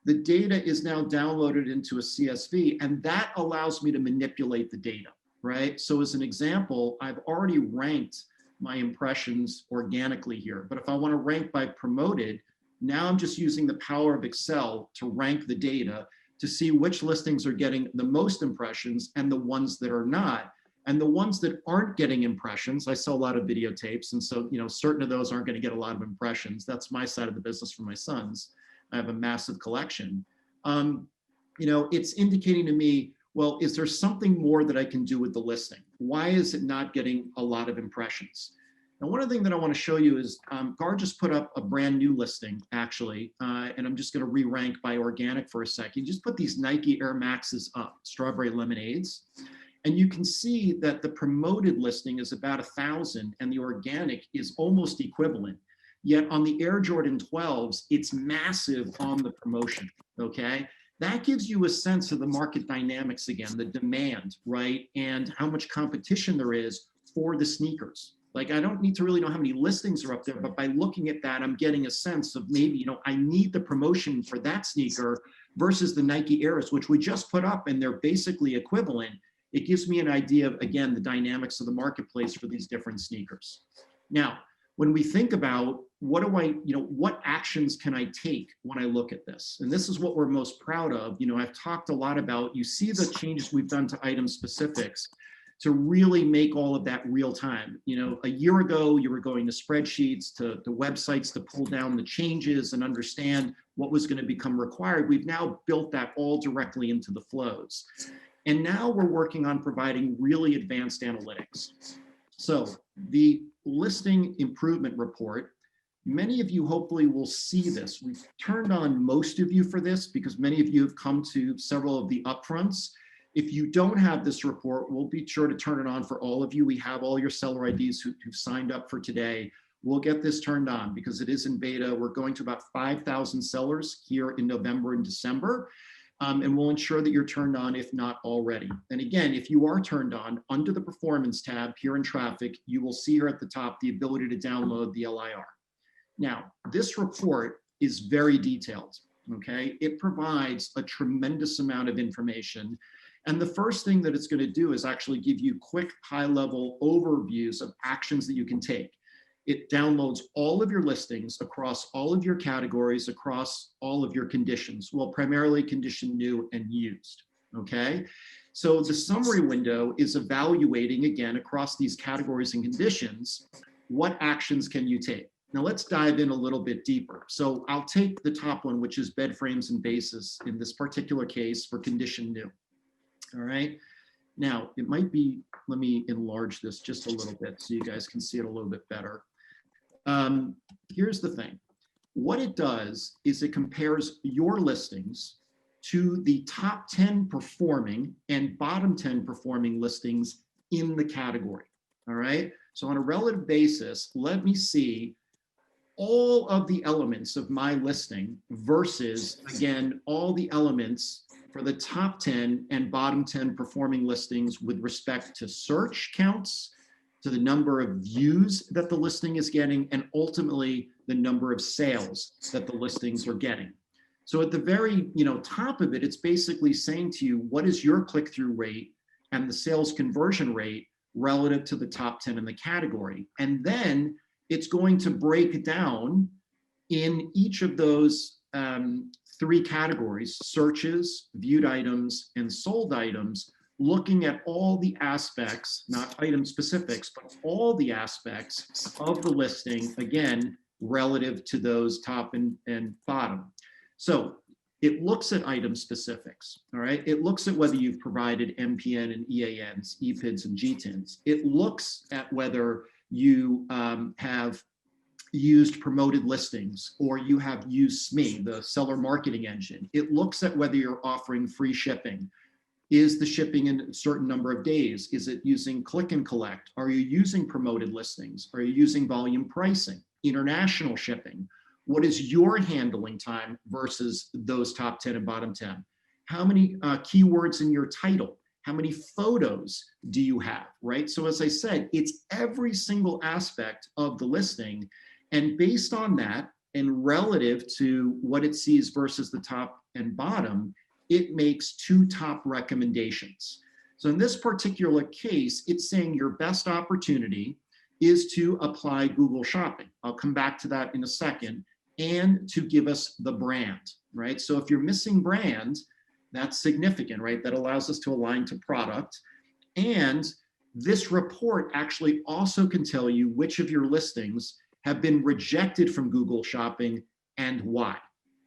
the data is now downloaded into a CSV, and that allows me to manipulate the data, right? So as an example, I've already ranked my impressions organically here, but if I wanna rank by promoted, now I'm just using the power of Excel to rank the data to see which listings are getting the most impressions and the ones that are not. And the ones that aren't getting impressions, I sell a lot of videotapes, and so certain of those aren't going to get a lot of impressions. That's my side of the business for my sons. I have a massive collection. It's indicating to me, well, is there something more that I can do with the listing? Why is it not getting a lot of impressions? And one of the things that I want to show you is Gar just put up a brand new listing, actually, and I'm just going to re-rank by organic for a second. Just put these Nike Air Maxes up, strawberry lemonades, and you can see that the promoted listing is about 1,000 and the organic is almost equivalent. Yet on the Air Jordan 12s, it's massive on the promotion, okay? That gives you a sense of the market dynamics again, the demand, right? And how much competition there is for the sneakers. Like, I don't need to really know how many listings are up there, but by looking at that, I'm getting a sense of maybe, I need the promotion for that sneaker versus the Nike Airs, which we just put up and they're basically equivalent. It gives me an idea of, again, the dynamics of the marketplace for these different sneakers. Now, when we think about what actions can I take when I look at this? And this is what we're most proud of. I've talked a lot about, you see the changes we've done to item specifics to really make all of that real time. A year ago, you were going to spreadsheets, to websites to pull down the changes and understand what was going to become required. We've now built that all directly into the flows. And now we're working on providing really advanced analytics. So the listing improvement report, many of you hopefully will see this. We've turned on most of you for this because many of you have come to several of the upfronts. If you don't have this report, we'll be sure to turn it on for all of you. We have all your seller IDs who've signed up for today. We'll get this turned on because it is in beta. We're going to about 5,000 sellers here in November and December. And we'll ensure that you're turned on, if not already. And again, if you are turned on, under the performance tab here in traffic, you will see here at the top the ability to download the LIR. Now, this report is very detailed, okay? It provides a tremendous amount of information. And the first thing that it's going to do is actually give you quick, high-level overviews of actions that you can take. It downloads all of your listings across all of your categories, across all of your conditions. Well, primarily condition new and used, okay? So the summary window is evaluating, again, across these categories and conditions, what actions can you take? Now let's dive in a little bit deeper. So I'll take the top one, which is bed frames and bases in this particular case for condition new, all right? Now, it might be, let me enlarge this just a little bit so you guys can see it a little bit better. Here's the thing. What it does is it compares your listings to the top 10 performing and bottom 10 performing listings in the category, all right? So on a relative basis, let me see all of the elements of my listing versus, again, all the elements for the top 10 and bottom 10 performing listings with respect to search counts, to the number of views that the listing is getting, and ultimately the number of sales that the listings are getting. So at the very top of it, it's basically saying to you, what is your click-through rate and the sales conversion rate relative to the top 10 in the category? And then it's going to break down in each of those 3 categories: searches, viewed items, and sold items, looking at all the aspects, not item specifics, but all the aspects of the listing, again, relative to those top and bottom. So it looks at item specifics, all right? It looks at whether you've provided MPN and EANs, EPIDs and GTINs. It looks at whether you have used promoted listings or you have used SME, the seller marketing engine. It looks at whether you're offering free shipping. Is the shipping in a certain number of days? Is it using click and collect? Are you using promoted listings? Are you using volume pricing, international shipping? What is your handling time versus those top 10 and bottom 10? How many keywords in your title? How many photos do you have, right? So as I said, it's every single aspect of the listing. And based on that, and relative to what it sees versus the top and bottom, it makes 2 top recommendations. So in this particular case, it's saying your best opportunity is to apply Google Shopping. I'll come back to that in a second, and to give us the brand, right? So if you're missing brand, that's significant, right? That allows us to align to product. And this report actually also can tell you which of your listings have been rejected from Google Shopping and why.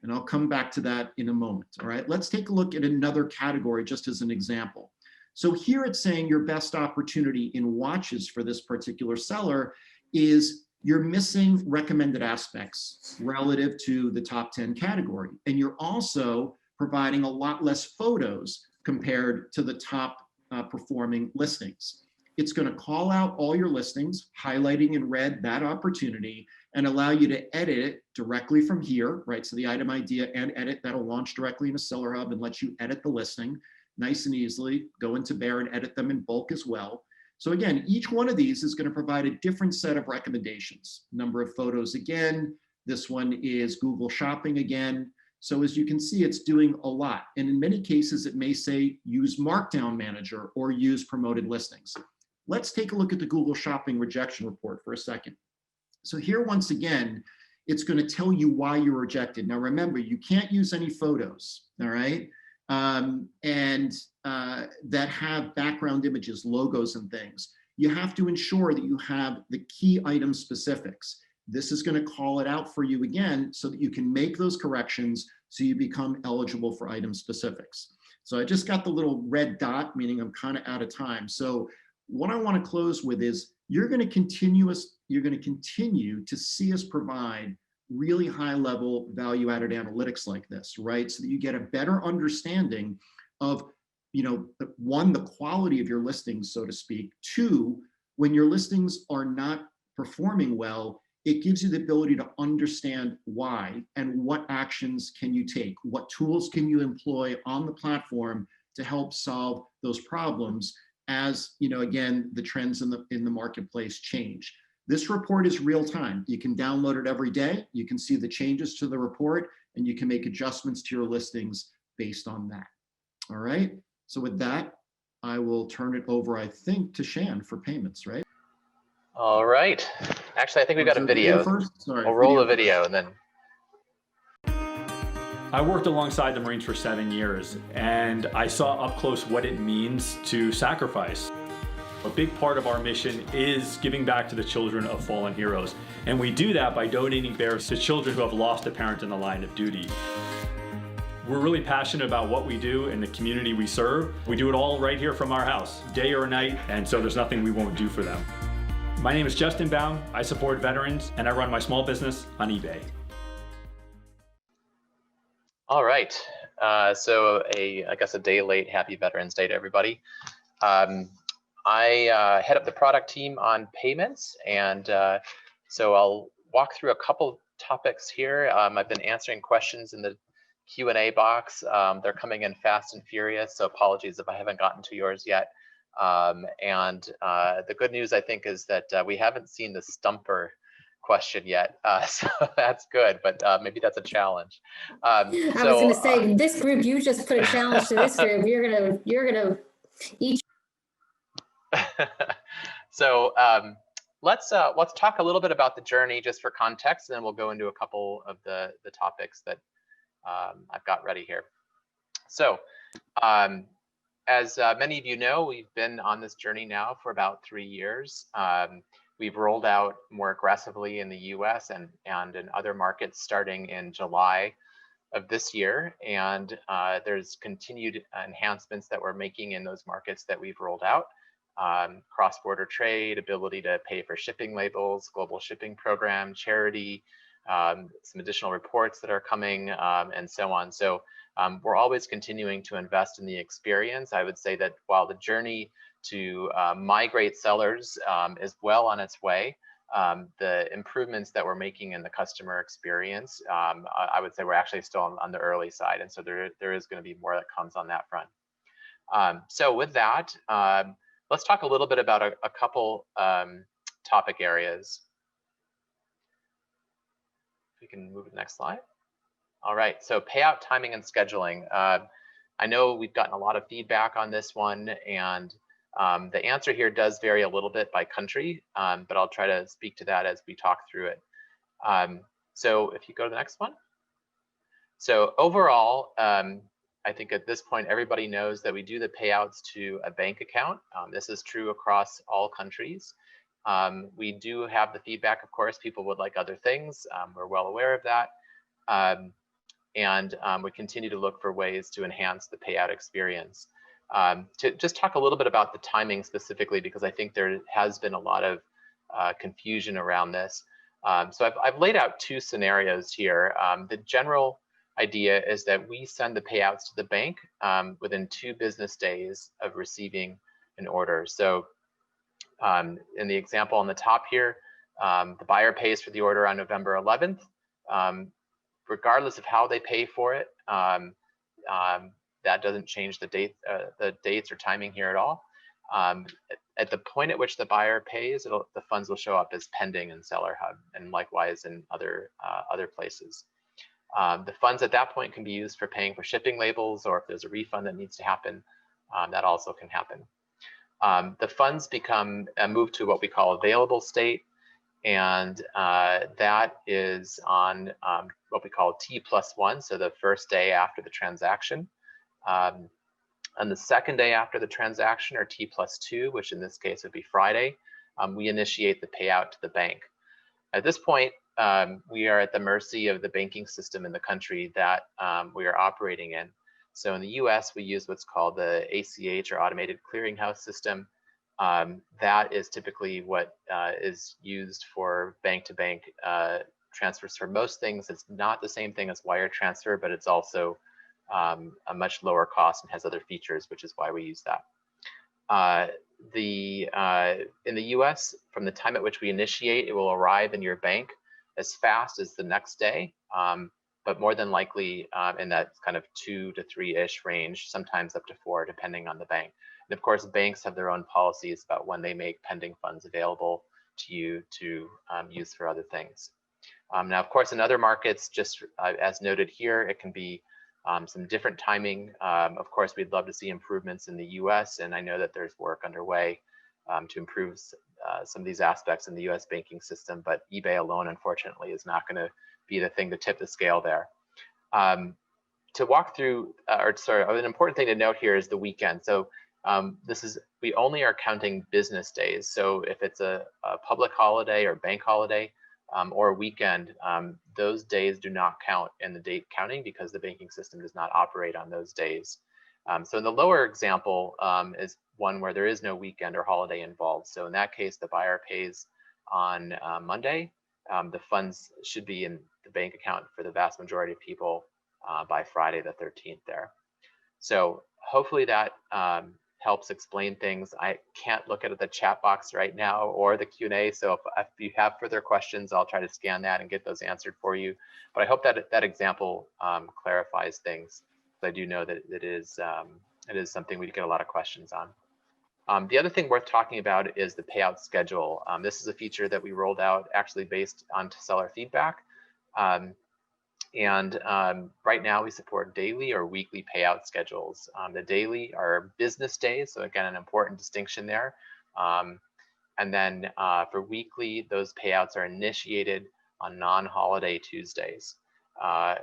And I'll come back to that in a moment, all right? Let's take a look at another category just as an example. So here it's saying your best opportunity in watches for this particular seller is you're missing recommended aspects relative to the top 10 category. And you're also providing a lot less photos compared to the top performing listings. It's going to call out all your listings, highlighting in red that opportunity, and allow you to edit it directly from here, right? So the item idea and edit, that'll launch directly into Seller Hub and let you edit the listing nice and easily, go into Bear and edit them in bulk as well. So again, each one of these is going to provide a different set of recommendations. Number of photos again, this one is Google Shopping again. So as you can see, it's doing a lot. And in many cases, it may say use Markdown Manager or use promoted listings. Let's take a look at the Google Shopping rejection report for a second. So here, once again, it's going to tell you why you're rejected. Now, remember, you can't use any photos, all right? That have background images, logos, and things. You have to ensure that you have the key item specifics. This is going to call it out for you again so that you can make those corrections so you become eligible for item specifics. So I just got the little red dot, meaning I'm kind of out of time. So what I want to close with is you're going to continue to see us provide really high level value added analytics like this, right? So that you get a better understanding of, one, the quality of your listings, so to speak. 2, when your listings are not performing well, it gives you the ability to understand why and what actions can you take, what tools can you employ on the platform to help solve those problems as, again, the trends in the marketplace change. This report is real time. You can download it every day. You can see the changes to the report, and you can make adjustments to your listings based on that. All right. So with that, I will turn it over, I think, to Shan for payments, right? All right. Actually, I think we've got a video. First? Sorry, we'll roll the video and then. I worked alongside the Marines for 7 years, and I saw up close what it means to sacrifice. A big part of our mission is giving back to the children of fallen heroes. And we do that by donating bears to children who have lost a parent in the line of duty. We're really passionate about what we do and the community we serve. We do it all right here from our house, day or night, and so there's nothing we won't do for them. My name is Justin Baum. I support veterans, and I run my small business on eBay. All right. So I guess a day late. Happy Veterans Day to everybody. I head up the product team on payments, and so I'll walk through a couple topics here. I've been answering questions in the Q&A box. They're coming in fast and furious, so apologies if I haven't gotten to yours yet. The good news, I think, is that we haven't seen the stumper question yet, so that's good, but maybe that's a challenge. I was going to say, this group, you just put a challenge to this group. You're gonna each. So let's talk a little bit about the journey just for context, and then we'll go into a couple of the topics that I've got ready here. So as many of you know, we've been on this journey now for about 3 years. We've rolled out more aggressively in the US and in other markets starting in July of this year. And there's continued enhancements that we're making in those markets that we've rolled out. Cross-border trade, ability to pay for shipping labels, global shipping program, charity, some additional reports that are coming, and so on. So we're always continuing to invest in the experience. I would say that while the journey to migrate sellers is well on its way, the improvements that we're making in the customer experience, I would say we're actually still on the early side. And so there is going to be more that comes on that front. So with that, let's talk a little bit about a couple topic areas. If we can move to the next slide. All right, so payout timing and scheduling. I know we've gotten a lot of feedback on this one, and the answer here does vary a little bit by country, but I'll try to speak to that as we talk through it. So if you go to the next one. So overall, I think at this point, everybody knows that we do the payouts to a bank account. This is true across all countries. We do have the feedback, of course, people would like other things. We're well aware of that. And we continue to look for ways to enhance the payout experience. To just talk a little bit about the timing specifically, because I think there has been a lot of confusion around this. So I've laid out 2 scenarios here. The general idea is that we send the payouts to the bank within 2 business days of receiving an order. So in the example on the top here, the buyer pays for the order on November 11th. Regardless of how they pay for it, that doesn't change the dates or timing here at all. At the point at which the buyer pays, the funds will show up as pending in Seller Hub, and likewise in other places. The funds at that point can be used for paying for shipping labels, or if there's a refund that needs to happen, that also can happen. The funds become moved to what we call available state, and that is on what we call T+1, so the first day after the transaction. On the second day after the transaction, or T+2, which in this case would be Friday, we initiate the payout to the bank. At this point, we are at the mercy of the banking system in the country that we are operating in. So in the US, we use what's called the ACH, or Automated Clearinghouse System. That is typically what is used for bank-to-bank transfers for most things. It's not the same thing as wire transfer, but it's also a much lower cost and has other features, which is why we use that. In the US, from the time at which we initiate, it will arrive in your bank as fast as the next day, but more than likely in that kind of 2 to 3-ish range, sometimes up to 4, depending on the bank. And of course, banks have their own policies about when they make pending funds available to you to use for other things. Now, of course, in other markets, just as noted here, it can be some different timing. Of course, we'd love to see improvements in the US, and I know that there's work underway to improve some of these aspects in the US banking system, but eBay alone, unfortunately, is not going to be the thing to tip the scale there. To walk through, an important thing to note here is the weekend. So we only are counting business days. So if it's a public holiday or bank holiday or a weekend, those days do not count in the date counting because the banking system does not operate on those days. So in the lower example is one where there is no weekend or holiday involved. So in that case, the buyer pays on Monday. The funds should be in the bank account for the vast majority of people by Friday the 13th there. So hopefully that helps explain things. I can't look at the chat box right now or the Q&A, so if you have further questions, I'll try to scan that and get those answered for you. But I hope that that example clarifies things. I do know that it is something we get a lot of questions on. The other thing worth talking about is the payout schedule. This is a feature that we rolled out actually based on seller feedback. Right now we support daily or weekly payout schedules. The daily are business days, so again, an important distinction there. And then for weekly, those payouts are initiated on non-holiday Tuesdays.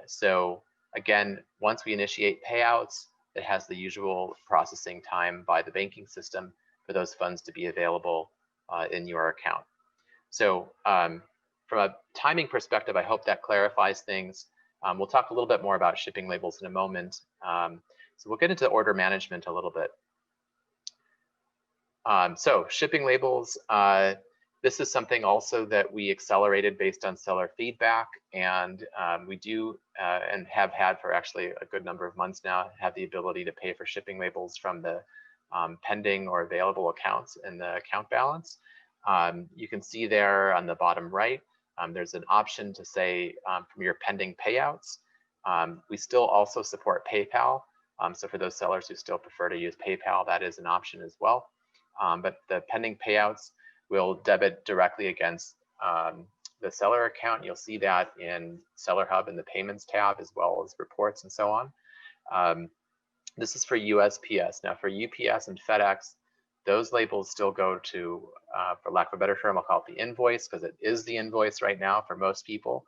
So again, once we initiate payouts, it has the usual processing time by the banking system for those funds to be available in your account. So from a timing perspective, I hope that clarifies things. We'll talk a little bit more about shipping labels in a moment. So we'll get into order management a little bit. So shipping labels, this is something also that we accelerated based on seller feedback, and we do and have had for actually a good number of months now, have the ability to pay for shipping labels from the pending or available accounts in the account balance. You can see there on the bottom right, there's an option to say from your pending payouts. We still also support PayPal. So for those sellers who still prefer to use PayPal, that is an option as well. But the pending payouts will debit directly against the seller account. You'll see that in Seller Hub in the Payments tab, as well as reports and so on. This is for USPS. Now for UPS and FedEx, those labels still go to, for lack of a better term, I'll call it the invoice, because it is the invoice right now for most people.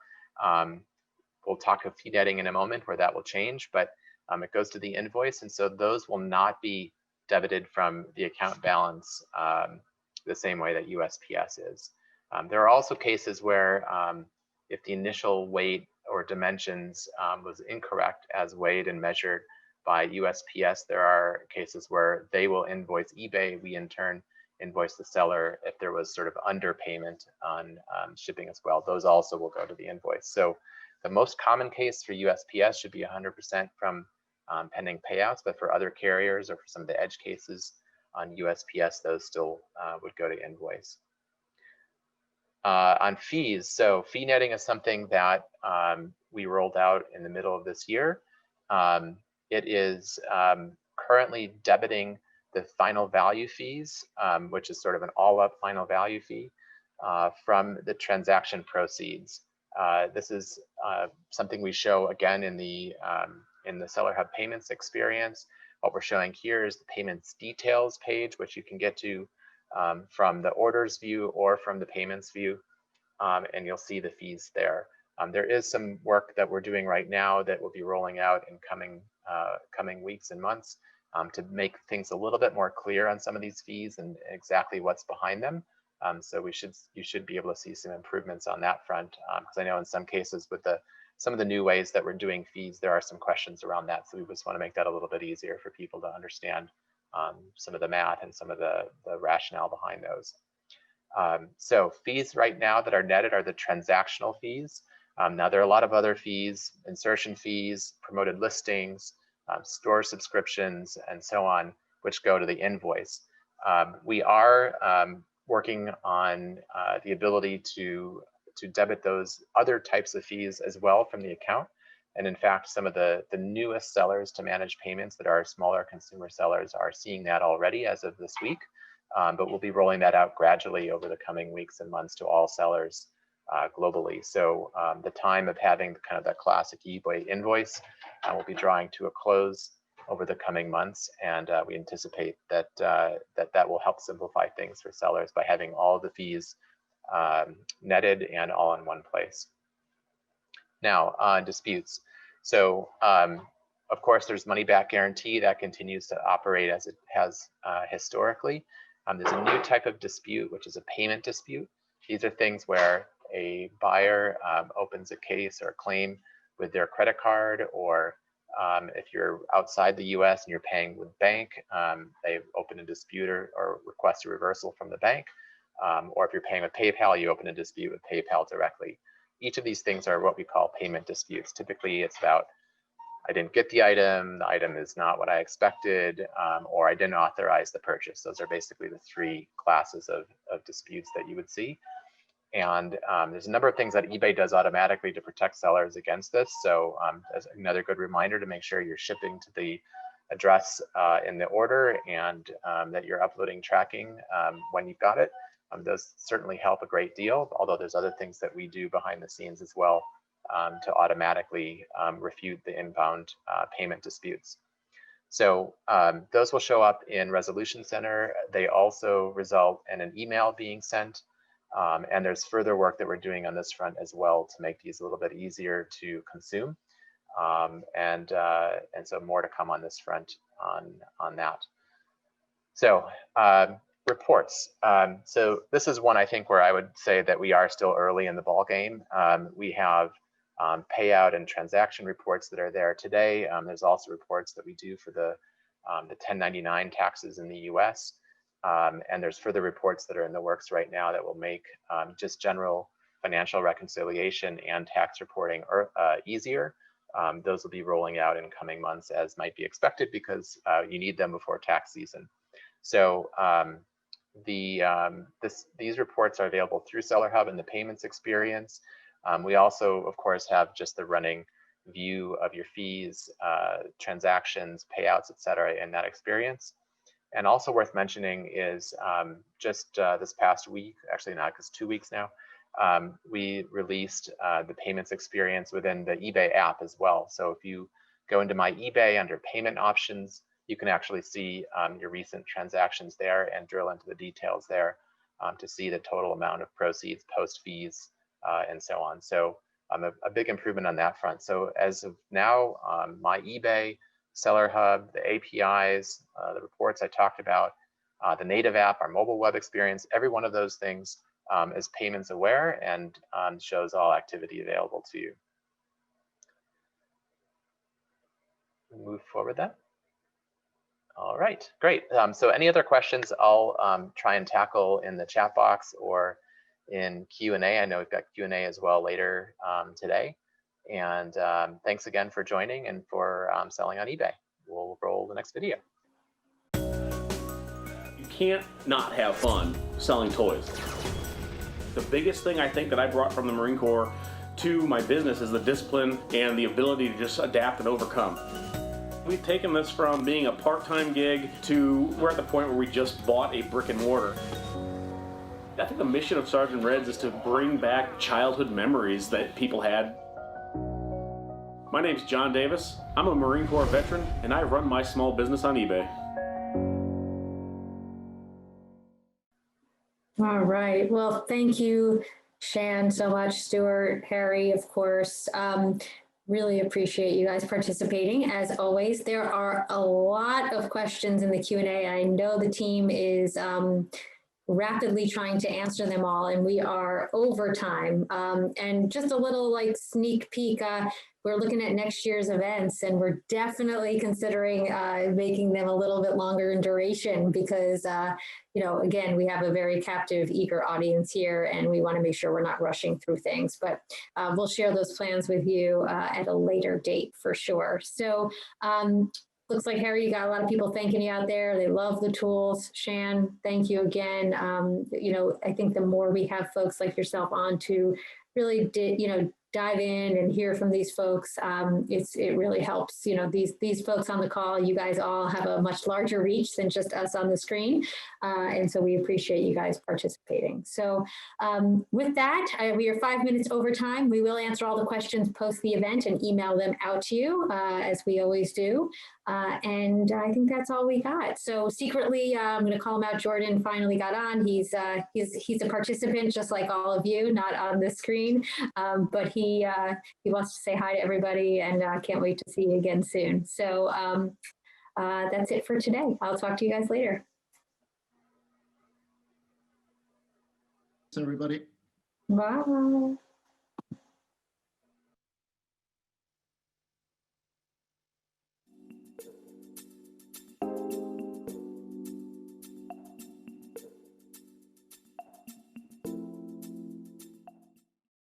We'll talk of fee netting in a moment where that will change, but it goes to the invoice. And so those will not be debited from the account balance the same way that USPS is. There are also cases where if the initial weight or dimensions was incorrect as weighed and measured by USPS, there are cases where they will invoice eBay. We in turn invoice the seller if there was sort of underpayment on shipping as well. Those also will go to the invoice. So the most common case for USPS should be 100% from pending payouts, but for other carriers or for some of the edge cases on USPS, those still would go to invoice. On fees, so fee netting is something that we rolled out in the middle of this year. It is currently debiting the final value fees, which is sort of an all-up final value fee from the transaction proceeds. This is something we show again in the Seller Hub payments experience. What we're showing here is the payments details page, which you can get to from the orders view or from the payments view, and you'll see the fees there. There is some work that we're doing right now that will be rolling out in coming weeks and months to make things a little bit more clear on some of these fees and exactly what's behind them. So you should be able to see some improvements on that front, because I know in some cases with some of the new ways that we're doing fees, there are some questions around that. So we just want to make that a little bit easier for people to understand some of the math and some of the rationale behind those. So fees right now that are netted are the transactional fees. Now there are a lot of other fees, insertion fees, promoted listings, store subscriptions, and so on, which go to the invoice. We are working on the ability to debit those other types of fees as well from the account. And in fact, some of the newest sellers to manage payments that are smaller consumer sellers are seeing that already as of this week. But we'll be rolling that out gradually over the coming weeks and months to all sellers globally. So the time of having kind of that classic eBay invoice will be drawing to a close over the coming months, and we anticipate that that will help simplify things for sellers by having all the fees netted and all in one place. Now on disputes. So of course there's money back guarantee that continues to operate as it has historically. There's a new type of dispute, which is a payment dispute. These are things where a buyer opens a case or a claim with their credit card, or if you're outside the US and you're paying with bank, they open a dispute or request a reversal from the bank. Or if you're paying with PayPal, you open a dispute with PayPal directly. Each of these things are what we call payment disputes. Typically it's about, I didn't get the item is not what I expected, or I didn't authorize the purchase. Those are basically the three classes of disputes that you would see. And there's a number of things that eBay does automatically to protect sellers against this. So as another good reminder to make sure you're shipping to the address in the order and that you're uploading tracking when you've got it. Those certainly help a great deal, although there's other things that we do behind the scenes as well to automatically refute the inbound payment disputes. So those will show up in Resolution Center. They also result in an email being sent. And there's further work that we're doing on this front as well to make these a little bit easier to consume. And so more to come on this front on that. So reports. So this is one I think where I would say that we are still early in the ball game. We have payout and transaction reports that are there today. There's also reports that we do for the 1099 taxes in the US. And there's further reports that are in the works right now that will make just general financial reconciliation and tax reporting easier. Those will be rolling out in coming months as might be expected because you need them before tax season. So these reports are available through Seller Hub and the payments experience. We also, of course, have just the running view of your fees, transactions, payouts, et cetera, in that experience. And also worth mentioning is just this past week, actually not, because 2 weeks now, we released the payments experience within the eBay app as well. So if you go into my eBay under payment options, you can actually see your recent transactions there and drill into the details there to see the total amount of proceeds, post fees, and so on. So a big improvement on that front. So as of now, my eBay, Seller Hub, the APIs, the reports I talked about, the native app, our mobile web experience, every one of those things is payments aware and shows all activity available to you. Move forward then. All right, great. So any other questions I'll try and tackle in the chat box or in Q&A. I know we've got Q&A as well later today. And thanks again for joining and for selling on eBay. We'll roll the next video. You can't not have fun selling toys. The biggest thing I think that I brought from the Marine Corps to my business is the discipline and the ability to just adapt and overcome. We've taken this from being a part-time gig to we're at the point where we just bought a brick and mortar. I think the mission of Sergeant Reds is to bring back childhood memories that people had. My name's John Davis. I'm a Marine Corps veteran, and I run my small business on eBay. All right. Well, thank you, Shan, so much. Stuart, Harry, of course. Really appreciate you guys participating. As always, there are a lot of questions in the Q&A. I know the team is rapidly trying to answer them all, and we are over time. And just a little like sneak peek, we're looking at next year's events, and we're definitely considering making them a little bit longer in duration because, you know, again, we have a very captive, eager audience here, and we want to make sure we're not rushing through things. But we'll share those plans with you at a later date for sure. So looks like, Harry, you got a lot of people thanking you out there. They love the tools. Shan, thank you again. You know, I think the more we have folks like yourself on to really, dive in and hear from these folks, it really helps. You know, these folks on the call, you guys all have a much larger reach than just us on the screen. And so we appreciate you guys participating. So with that, we are 5 minutes over time. We will answer all the questions post the event and email them out to you as we always do. And I think that's all we got. So secretly, I'm going to call him out. Jordan finally got on. He's a participant just like all of you, not on the screen, but he wants to say hi to everybody and can't wait to see you again soon. So that's it for today. I'll talk to you guys later. Thanks, everybody. Bye.